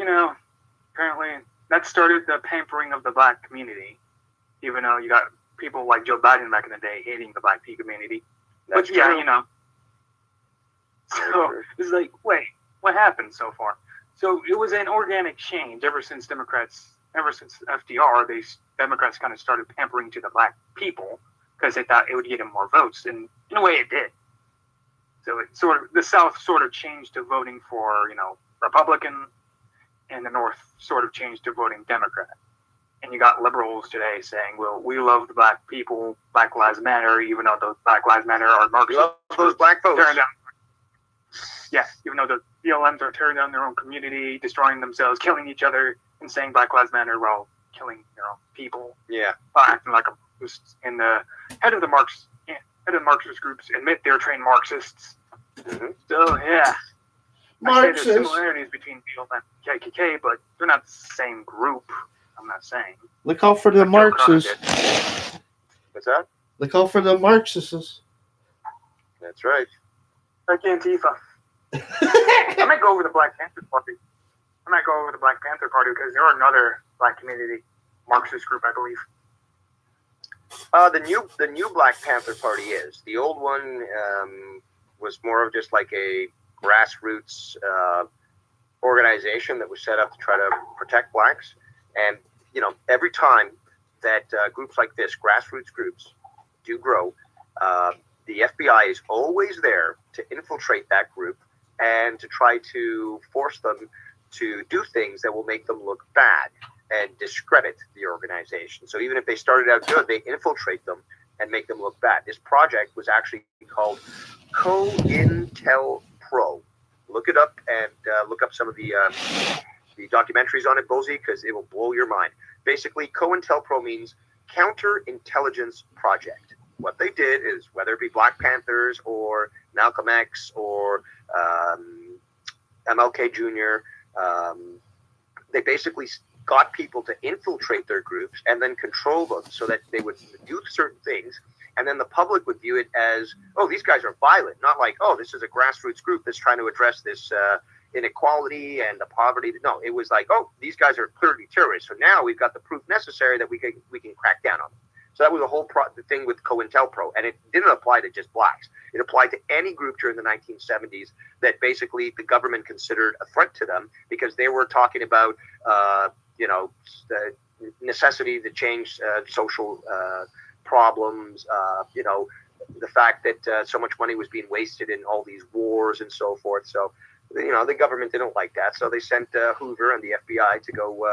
apparently that started the pampering of the black community. Even though you got people like Joe Biden back in the day hating the black community. That's but yeah, true. So it's like, wait, what happened so far? So it was an organic change ever since FDR, Democrats kind of started pampering to the black people because they thought it would get them more votes, and in a way it did. So the South sort of changed to voting for, Republican, and the North sort of changed to voting Democrat. And you got liberals today saying, well, we love the black people, Black Lives Matter, even though those Black Lives Matter are Marxist. We love those black folks. Yeah, even though the BLMs are tearing down their own community, destroying themselves, killing each other, and saying Black Lives Matter while killing people. Yeah. Acting like a Marxist. And the head of the Marxist groups admit they're trained Marxists. Mm-hmm. So, yeah. Marxists. There's similarities between BLM and KKK, but they're not the same group. I'm not saying. Look out for the Marxists. What's that? Look out for the Marxists. That's right. Like Antifa. I might go over the Black Panther Party. because they're another black community Marxist group, I believe. The new Black Panther Party is. The old one was more of just like a grassroots organization that was set up to try to protect blacks. And every time that groups like this, grassroots groups, do grow, the FBI is always there to infiltrate that group and to try to force them to do things that will make them look bad and discredit the organization. So even if they started out good, they infiltrate them and make them look bad. This project was actually called COINTELPRO. Look it up and look up some of the documentaries on it, bulzie, because it will blow your mind. Basically, COINTELPRO means Counterintelligence Project. What they did is, whether it be Black Panthers or Malcolm X or MLK Jr., they basically got people to infiltrate their groups and then control them so that they would do certain things. And then the public would view it as, oh, these guys are violent, not like, oh, this is a grassroots group that's trying to address this inequality and the poverty. No, it was like, oh, these guys are clearly terrorists. So now we've got the proof necessary that we can crack down on them. So that was the whole the thing with COINTELPRO. And it didn't apply to just blacks. It applied to any group during the 1970s that basically the government considered a threat to them because they were talking about, the necessity to change social problems, the fact that so much money was being wasted in all these wars and so forth. So, the government didn't like that. So they sent Hoover and the FBI to go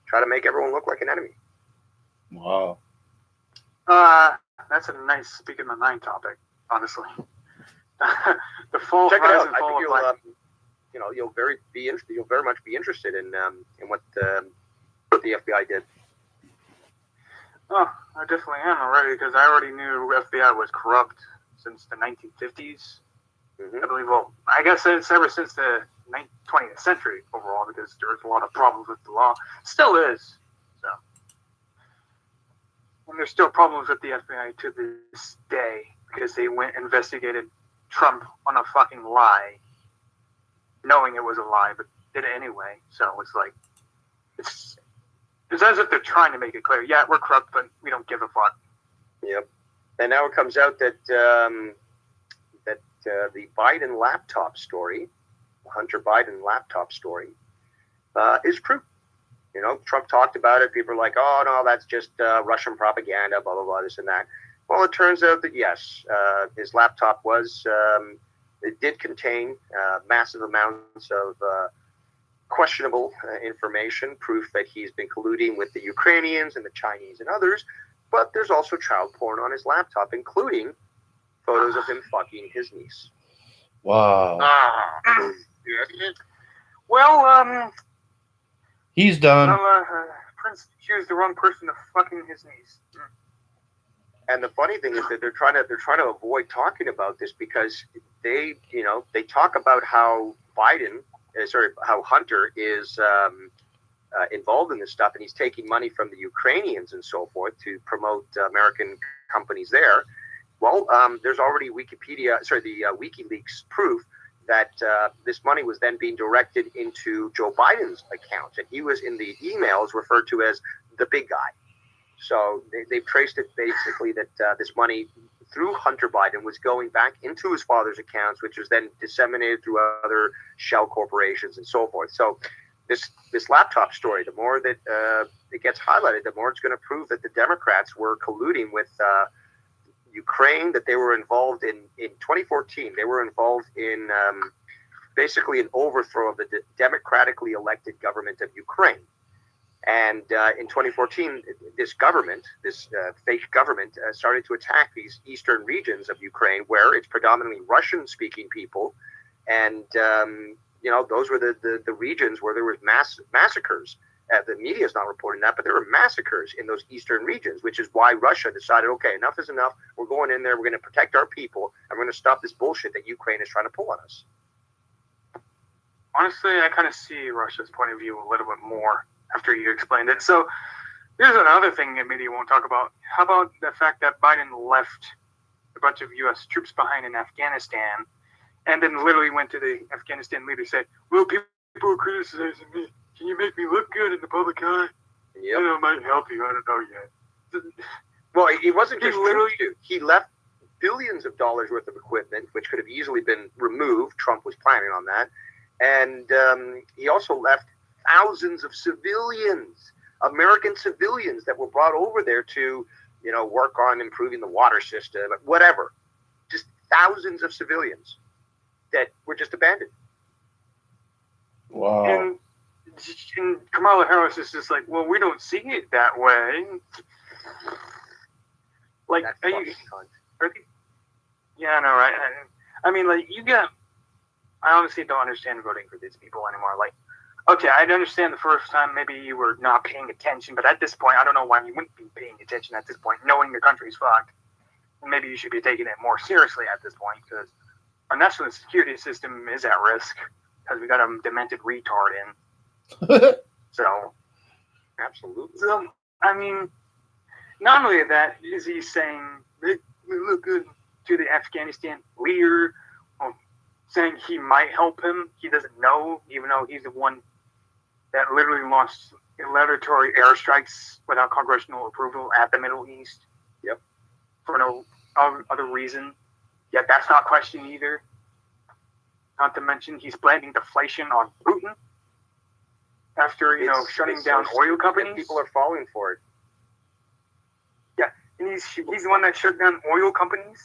try to make everyone look like an enemy. Wow. That's a nice speak of my mind topic, honestly. The full Check it rise out. and I fall think of black. you'll very much be interested in what the FBI did. Oh, I definitely am already, because I already knew FBI was corrupt since the 1950s. Mm-hmm. I believe, well, I guess it's ever since the 20th century overall, because there was a lot of problems with the law. Still is. So, and there's still problems with the FBI to this day, because they went and investigated Trump on a fucking lie, knowing it was a lie, but did it anyway. So it's like, it's as if they're trying to make it clear, yeah, we're corrupt, but we don't give a fuck. Yep. And now it comes out that the Biden laptop story, Hunter Biden laptop story, is true. Trump talked about it. People are like, oh, no, that's just Russian propaganda, blah, blah, blah, this and that. Well, it turns out that, yes, his laptop it did contain massive amounts of questionable information, proof that he's been colluding with the Ukrainians and the Chinese and others. But there's also child porn on his laptop, including photos of him fucking his niece. Wow. Well, He's done. Prince accused the wrong person of fucking his niece. And the funny thing is that they're trying to avoid talking about this because they talk about how how Hunter is involved in this stuff, and he's taking money from the Ukrainians and so forth to promote American companies there. Well, there's already WikiLeaks proof that this money was then being directed into Joe Biden's account, and he was in the emails referred to as the big guy. So they've traced it basically that this money through Hunter Biden was going back into his father's accounts, which was then disseminated through other shell corporations and so forth. So this laptop story, the more that it gets highlighted, the more it's going to prove that the Democrats were colluding with Ukraine, that they were involved in 2014. They were involved in basically an overthrow of the democratically elected government of Ukraine. And in 2014, this fake government, started to attack these eastern regions of Ukraine, where it's predominantly Russian-speaking people, and those were the regions where there was massacres. The media is not reporting that, but there were massacres in those eastern regions, which is why Russia decided, okay, enough is enough. We're going in there. We're going to protect our people, and we're going to stop this bullshit that Ukraine is trying to pull on us. Honestly, I kind of see Russia's point of view a little bit more after you explained it. So here's another thing that maybe you won't talk about. How about the fact that Biden left a bunch of U.S. troops behind in Afghanistan, and then literally went to the Afghanistan leader and said, well, people are criticizing me. Can you make me look good in the public eye? Yep. I might help you. I don't know yet. Well, he wasn't He just literally- troops, dude. He left billions of dollars worth of equipment, which could have easily been removed. Trump was planning on that. And he also left thousands of civilians, American civilians that were brought over there to, work on improving the water system, whatever. Just thousands of civilians that were just abandoned. Wow. And Kamala Harris is just like, well, we don't see it that way. Like, That are you? fucking cunt. Are they, yeah, I know, right? I mean, like, I honestly don't understand voting for these people anymore. Like, okay, I'd understand the first time maybe you were not paying attention, but at this point, I don't know why you wouldn't be paying attention at this point, knowing the country's fucked. And maybe you should be taking it more seriously at this point, because our national security system is at risk, because we got a demented retard in. So, Absolutely. so, I mean, not only that, is he saying, we look good to the Afghanistan leader, saying he might help him. He doesn't know, even though he's the one that literally launched unilateral airstrikes without congressional approval at the Middle East. Yep. For no other reason. Yet that's not questioned either. Not to mention he's blaming deflation on Putin after, shutting down so oil stupid that companies. People are falling for it. And he's the one that shut down oil companies.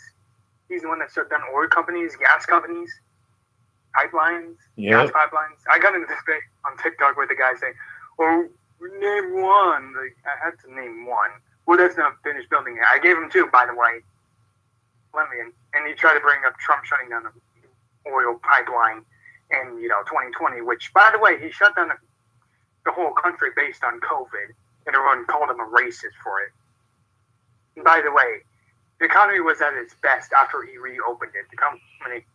He's the one that shut down oil companies, gas companies, pipelines, gas pipelines. I got into this debate on TikTok with the guy saying, "Oh, name one." Like, I had to name one. Well, that's not finished building it. I gave him two, by the way. And he tried to bring up Trump shutting down the oil pipeline in 2020, which, by the way, he shut down the whole country based on COVID, and everyone called him a racist for it. And by the way, the economy was at its best after he reopened it.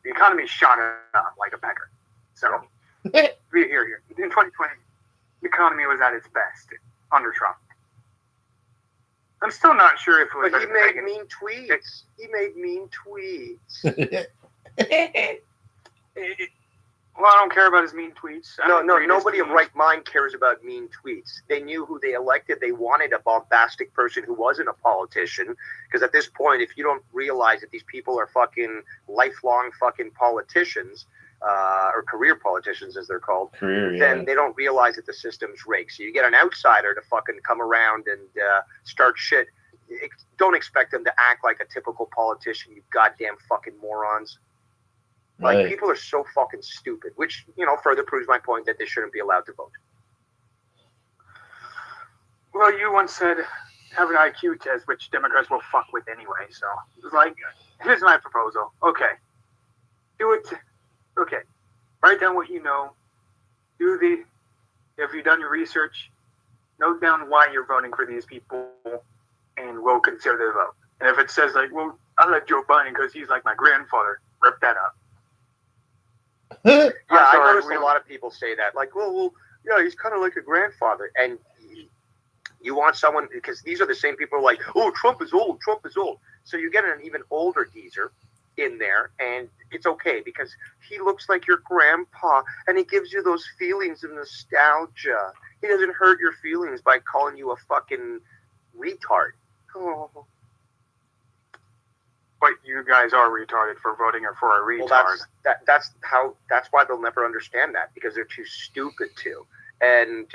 The economy shot up like a pecker. So, here. In 2020, the economy was at its best under Trump. I'm still not sure if it was. But he made mean tweets. Well, I don't care about his mean tweets. No, nobody of right mind cares about mean tweets. They knew who they elected. They wanted a bombastic person who wasn't a politician. Because at this point, if you don't realize that these people are fucking lifelong fucking politicians, or career politicians as they're called, then they don't realize that the system's rigged. So you get an outsider to fucking come around and start shit. Don't expect them to act like a typical politician, you goddamn fucking morons. Like, people are so fucking stupid, which, further proves my point that they shouldn't be allowed to vote. Well, you once said have an IQ test, which Democrats will fuck with anyway. So, it's like, here's my proposal. Okay. Do it. Okay. Write down what you know. If you've done your research, note down why you're voting for these people, and we'll consider the vote. And if it says, like, well, I like Joe Biden because he's like my grandfather, rip that up. Yeah, I noticed a lot of people say that. Like, well, yeah, he's kind of like a grandfather. And you want someone, because these are the same people who are like, oh, Trump is old. So you get an even older geezer in there, and it's okay because he looks like your grandpa, and he gives you those feelings of nostalgia. He doesn't hurt your feelings by calling you a fucking retard. Oh. But you guys are retarded for voting for a retard. Well, that's why they'll never understand that, because they're too stupid to. And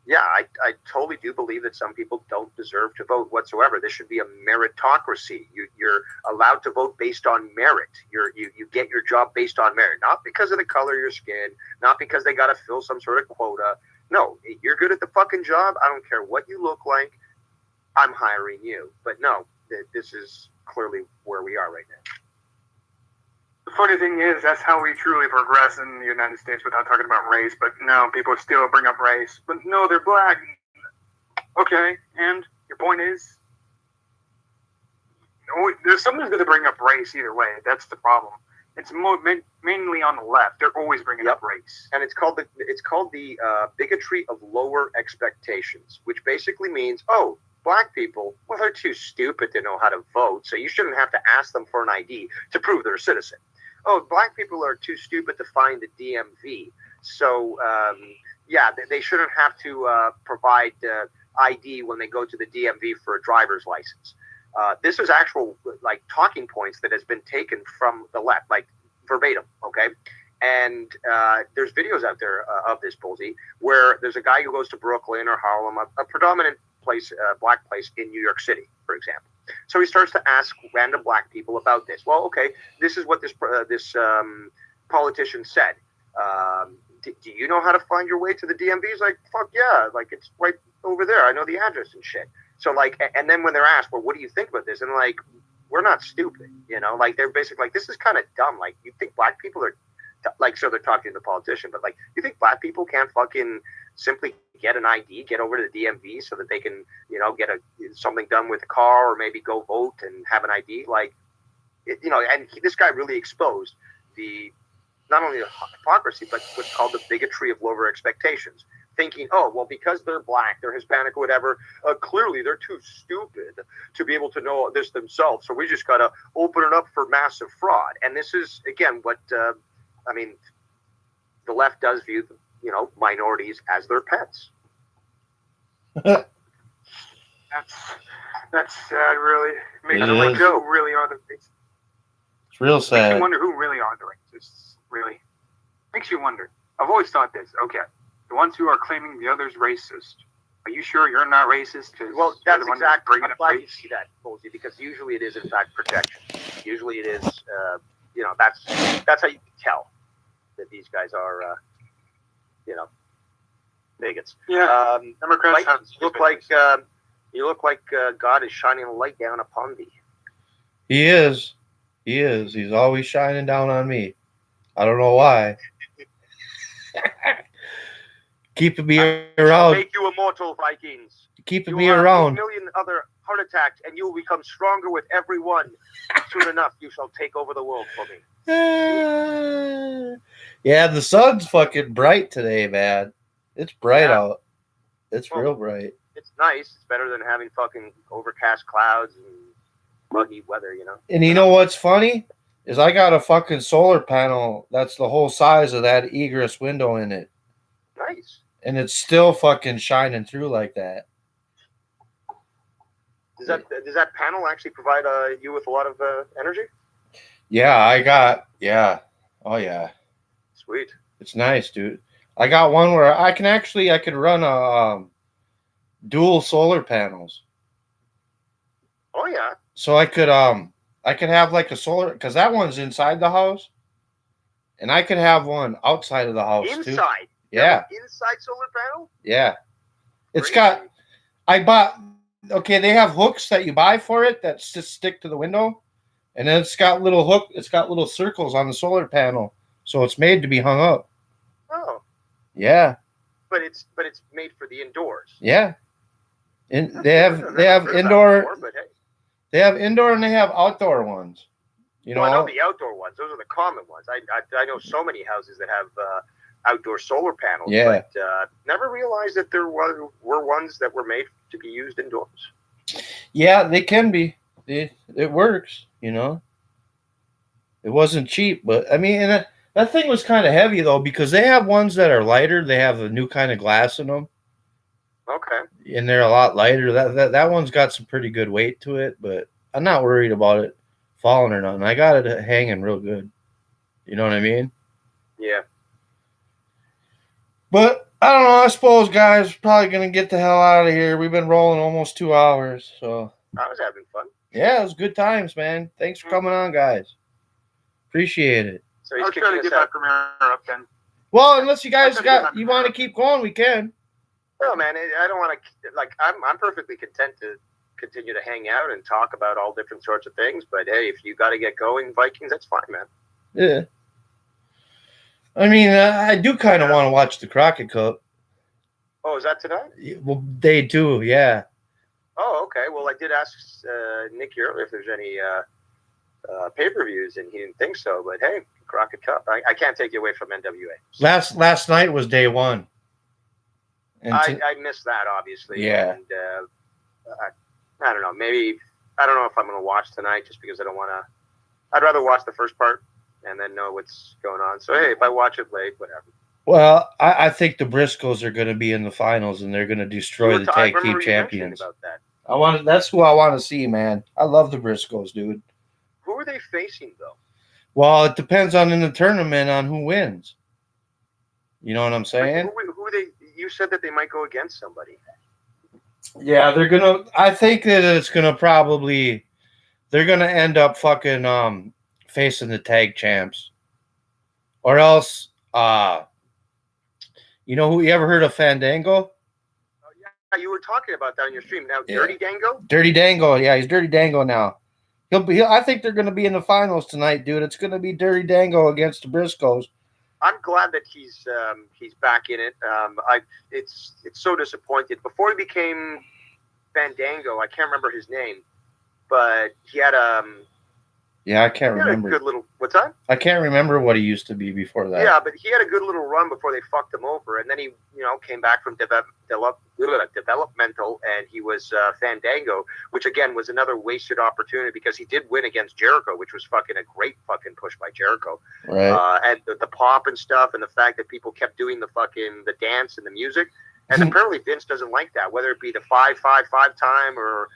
yeah, I totally do believe that some people don't deserve to vote whatsoever. This should be a meritocracy. You're allowed to vote based on merit. You get your job based on merit, not because of the color of your skin, not because they got to fill some sort of quota. No, you're good at the fucking job. I don't care what you look like. I'm hiring you. But no, this is clearly where we are right now. The funny thing is, that's how we truly progress in the United States without talking about race. But no, people still bring up race. But no, they're black. Okay, and your point is? Someone's going to bring up race either way. That's the problem. It's mainly on the left. They're always bringing up race. And it's called the bigotry of lower expectations, which basically means, oh, black people, well, they're too stupid to know how to vote, so you shouldn't have to ask them for an ID to prove they're a citizen. Oh, black people are too stupid to find the DMV, so yeah, they shouldn't have to provide ID when they go to the DMV for a driver's license. This is actual like talking points that has been taken from the left, like verbatim. Okay. And there's videos out there of this, bulzie, where there's a guy who goes to Brooklyn or Harlem, a predominant place, black place in New York City, for example. So he starts to ask random black people about this. Well, okay, this is what this politician said. Do you know how to find your way to the DMV? He's like, fuck yeah, like it's right over there. I know the address and shit. So like, and then when they're asked, well, what do you think about this? And like, we're not stupid, you know, like they're basically like, this is kind of dumb. Like, you think black people are like, so they're talking to the politician, but like, you think black people can't fucking simply get an ID, get over to the DMV so that they can, you know, get something done with a car or maybe go vote and have an ID? Like, you know, and this guy really exposed not only the hypocrisy, but what's called the bigotry of lower expectations. Thinking, oh, well, because they're black, they're Hispanic or whatever, clearly they're too stupid to be able to know this themselves. So we just got to open it up for massive fraud. And this is, again, what, I mean, the left does view, you know, minorities as their pets. That's sad, really. Makes you wonder who really are the racists. It's real sad. Makes you wonder who really are the racists, really. Makes you wonder. I've always thought this. Okay, the ones who are claiming the other's racist, are you sure you're not racist? Well, that's exactly. I'm glad you see that, bulzie, because usually it is, in fact, projection. Usually it is, you know, that's how you can tell that these guys are, you know, bigots. Yeah. Democrats right? You look like God is shining a light down upon thee. He is. He is. He's always shining down on me. I don't know why. Keeping me around. Make you immortal, Vikings. Keeping me around. 1 million other heart attacks, and you will become stronger with every one. Soon enough, you shall take over the world for me. Yeah, the sun's fucking bright today, man. It's bright out. It's real bright. It's nice. It's better than having fucking overcast clouds and muggy weather, you know. And you know what's funny? Is I got a fucking solar panel that's the whole size of that egress window in it. Nice. And it's still fucking shining through like that. Does that panel actually provide you with a lot of energy? Yeah, oh yeah. Sweet. It's nice, dude. I got one where I could run a dual solar panels. Oh yeah. So I could have like a solar, because that one's inside the house, and I could have one outside of the house too. Inside. Yeah. Inside solar panel? Yeah. It's Crazy. they have hooks that you buy for it that just stick to the window, and then it's got little circles on the solar panel, so it's made to be hung up. Oh. Yeah. But it's made for the indoors. Yeah. And they have indoor. Before, but hey. They have indoor and they have outdoor ones. You know, I know the outdoor ones. Those are the common ones. I know so many houses that have outdoor solar panels. Yeah. But never realized that there were ones that were made to be used indoors. Yeah, they can be. It works, you know. It wasn't cheap, but I mean, and that thing was kind of heavy though, because they have ones that are lighter. They have a new kind of glass in them. Okay. And they're a lot lighter. That one's got some pretty good weight to it, but I'm not worried about it falling or nothing. I got it hanging real good. You know what I mean? Yeah. But I don't know. I suppose, guys, probably gonna get the hell out of here. We've been rolling almost 2 hours, so I was having fun. yeah, it was good times, man. Thanks for coming on, guys. Appreciate it. So he's I'll try to kicking get us out. that premiere up then. Well, unless you guys Okay. you want to keep going, we can. No, man, I don't want to. Like, I'm perfectly content to continue to hang out and talk about all different sorts of things. But hey, if you got to get going, Vikings, that's fine, man. Yeah. I mean, I do kind of want to watch the Crockett Cup. Oh, is that tonight? Well, they do, yeah. Oh, okay. Well, I did ask Nicky earlier if there's any pay-per-views, and he didn't think so. But hey, Crockett Cup. I can't take you away from NWA. Last night was day one. And I missed that, obviously. Yeah. And I don't know. Maybe I don't know if I'm going to watch tonight, just because I don't want to. I'd rather watch the first part and then know what's going on. So hey, if I watch it late, whatever. Well, I think the Briscoes are going to be in the finals, and they're going to destroy the I tag remember team you mentioning champions. about that. That's who I want to see, man. I love the Briscoes, dude. Who are they facing though? Well, it depends on in the tournament on who wins. You know what I'm saying? Who they? You said that they might go against somebody. Yeah, they're gonna. I think that it's gonna probably. They're gonna end up fucking facing the tag champs, or else. You know who? You ever heard of Fandango? Yeah, you were talking about that on your stream. Now, Yeah. Dirty Dango. Dirty Dango, yeah, he's Dirty Dango now. I think they're gonna be in the finals tonight, dude. It's gonna be Dirty Dango against the Briscoes. I'm glad that he's back in it. It's so disappointed. Before he became Fandango, I can't remember his name, but he had Yeah, I can't he had remember. a good little. What's that? I can't remember what he used to be before that. Yeah, but he had a good little run before they fucked him over, and then he came back from developmental, and he was Fandango, which again was another wasted opportunity because he did win against Jericho, which was fucking a great fucking push by Jericho. Right. And the pop and stuff, and the fact that people kept doing the dance and the music, and apparently Vince doesn't like that, whether it be the 5-5-5 time or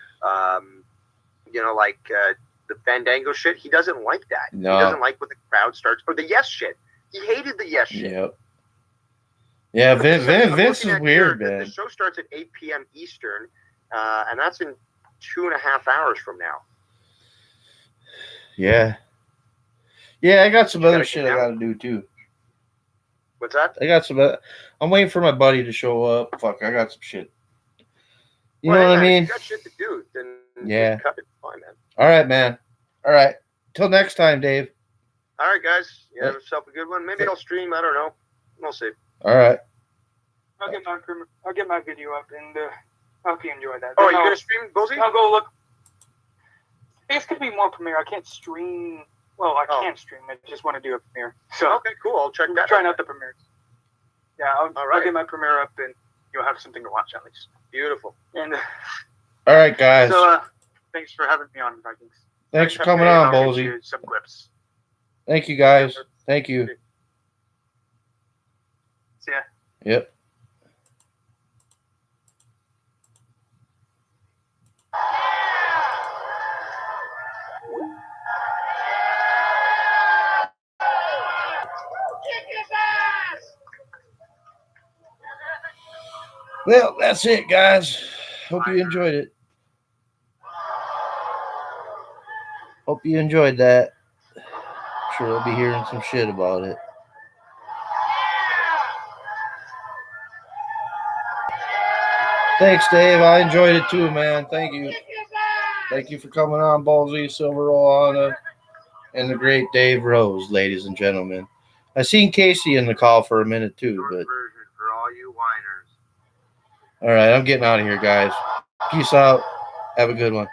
the Fandango shit. He doesn't like that. No. He doesn't like when the crowd starts or the yes shit. He hated the yes shit. Yep. Yeah, Vince is weird, man. The show starts at 8 p.m. Eastern, and that's in 2.5 hours from now. Yeah. Yeah, I got some other shit I got to do too. What's that? I got some. I'm waiting for my buddy to show up. Fuck, I got some shit. You know what I mean? If you got shit to do, then yeah. Cut it. Fine, man. All right, man. All right. Till next time, Dave. All right, guys. You have yourself a good one. Maybe I'll stream. I don't know. We'll see. All right. I'll get my video up and hope you enjoy that. Oh, are you gonna stream, Bulzie? I'll go look. It's gonna be more Premiere. I can't stream. Well, I can't stream. I just want to do a Premiere. So okay, cool. I'll check that. Trying out the Premiere. Yeah, I'll right. get my Premiere up and you'll have something to watch at least. Beautiful. And all right, guys. So thanks for having me on, Vikings. Thanks for coming on, Bulzie. Some clips. Thank you, guys. Thank you. See ya. Yep. Well, that's it, guys. Hope you enjoyed it. Hope you enjoyed that. Sure, I'll be hearing some shit about it. Thanks, Dave. I enjoyed it too, man. Thank you. Thank you for coming on, Bulzie, Silver Roll, and the great Dave Rose, ladies and gentlemen. I seen Casey in the call for a minute too, but For all you whiners. all right, I'm getting out of here, guys. Peace out. Have a good one.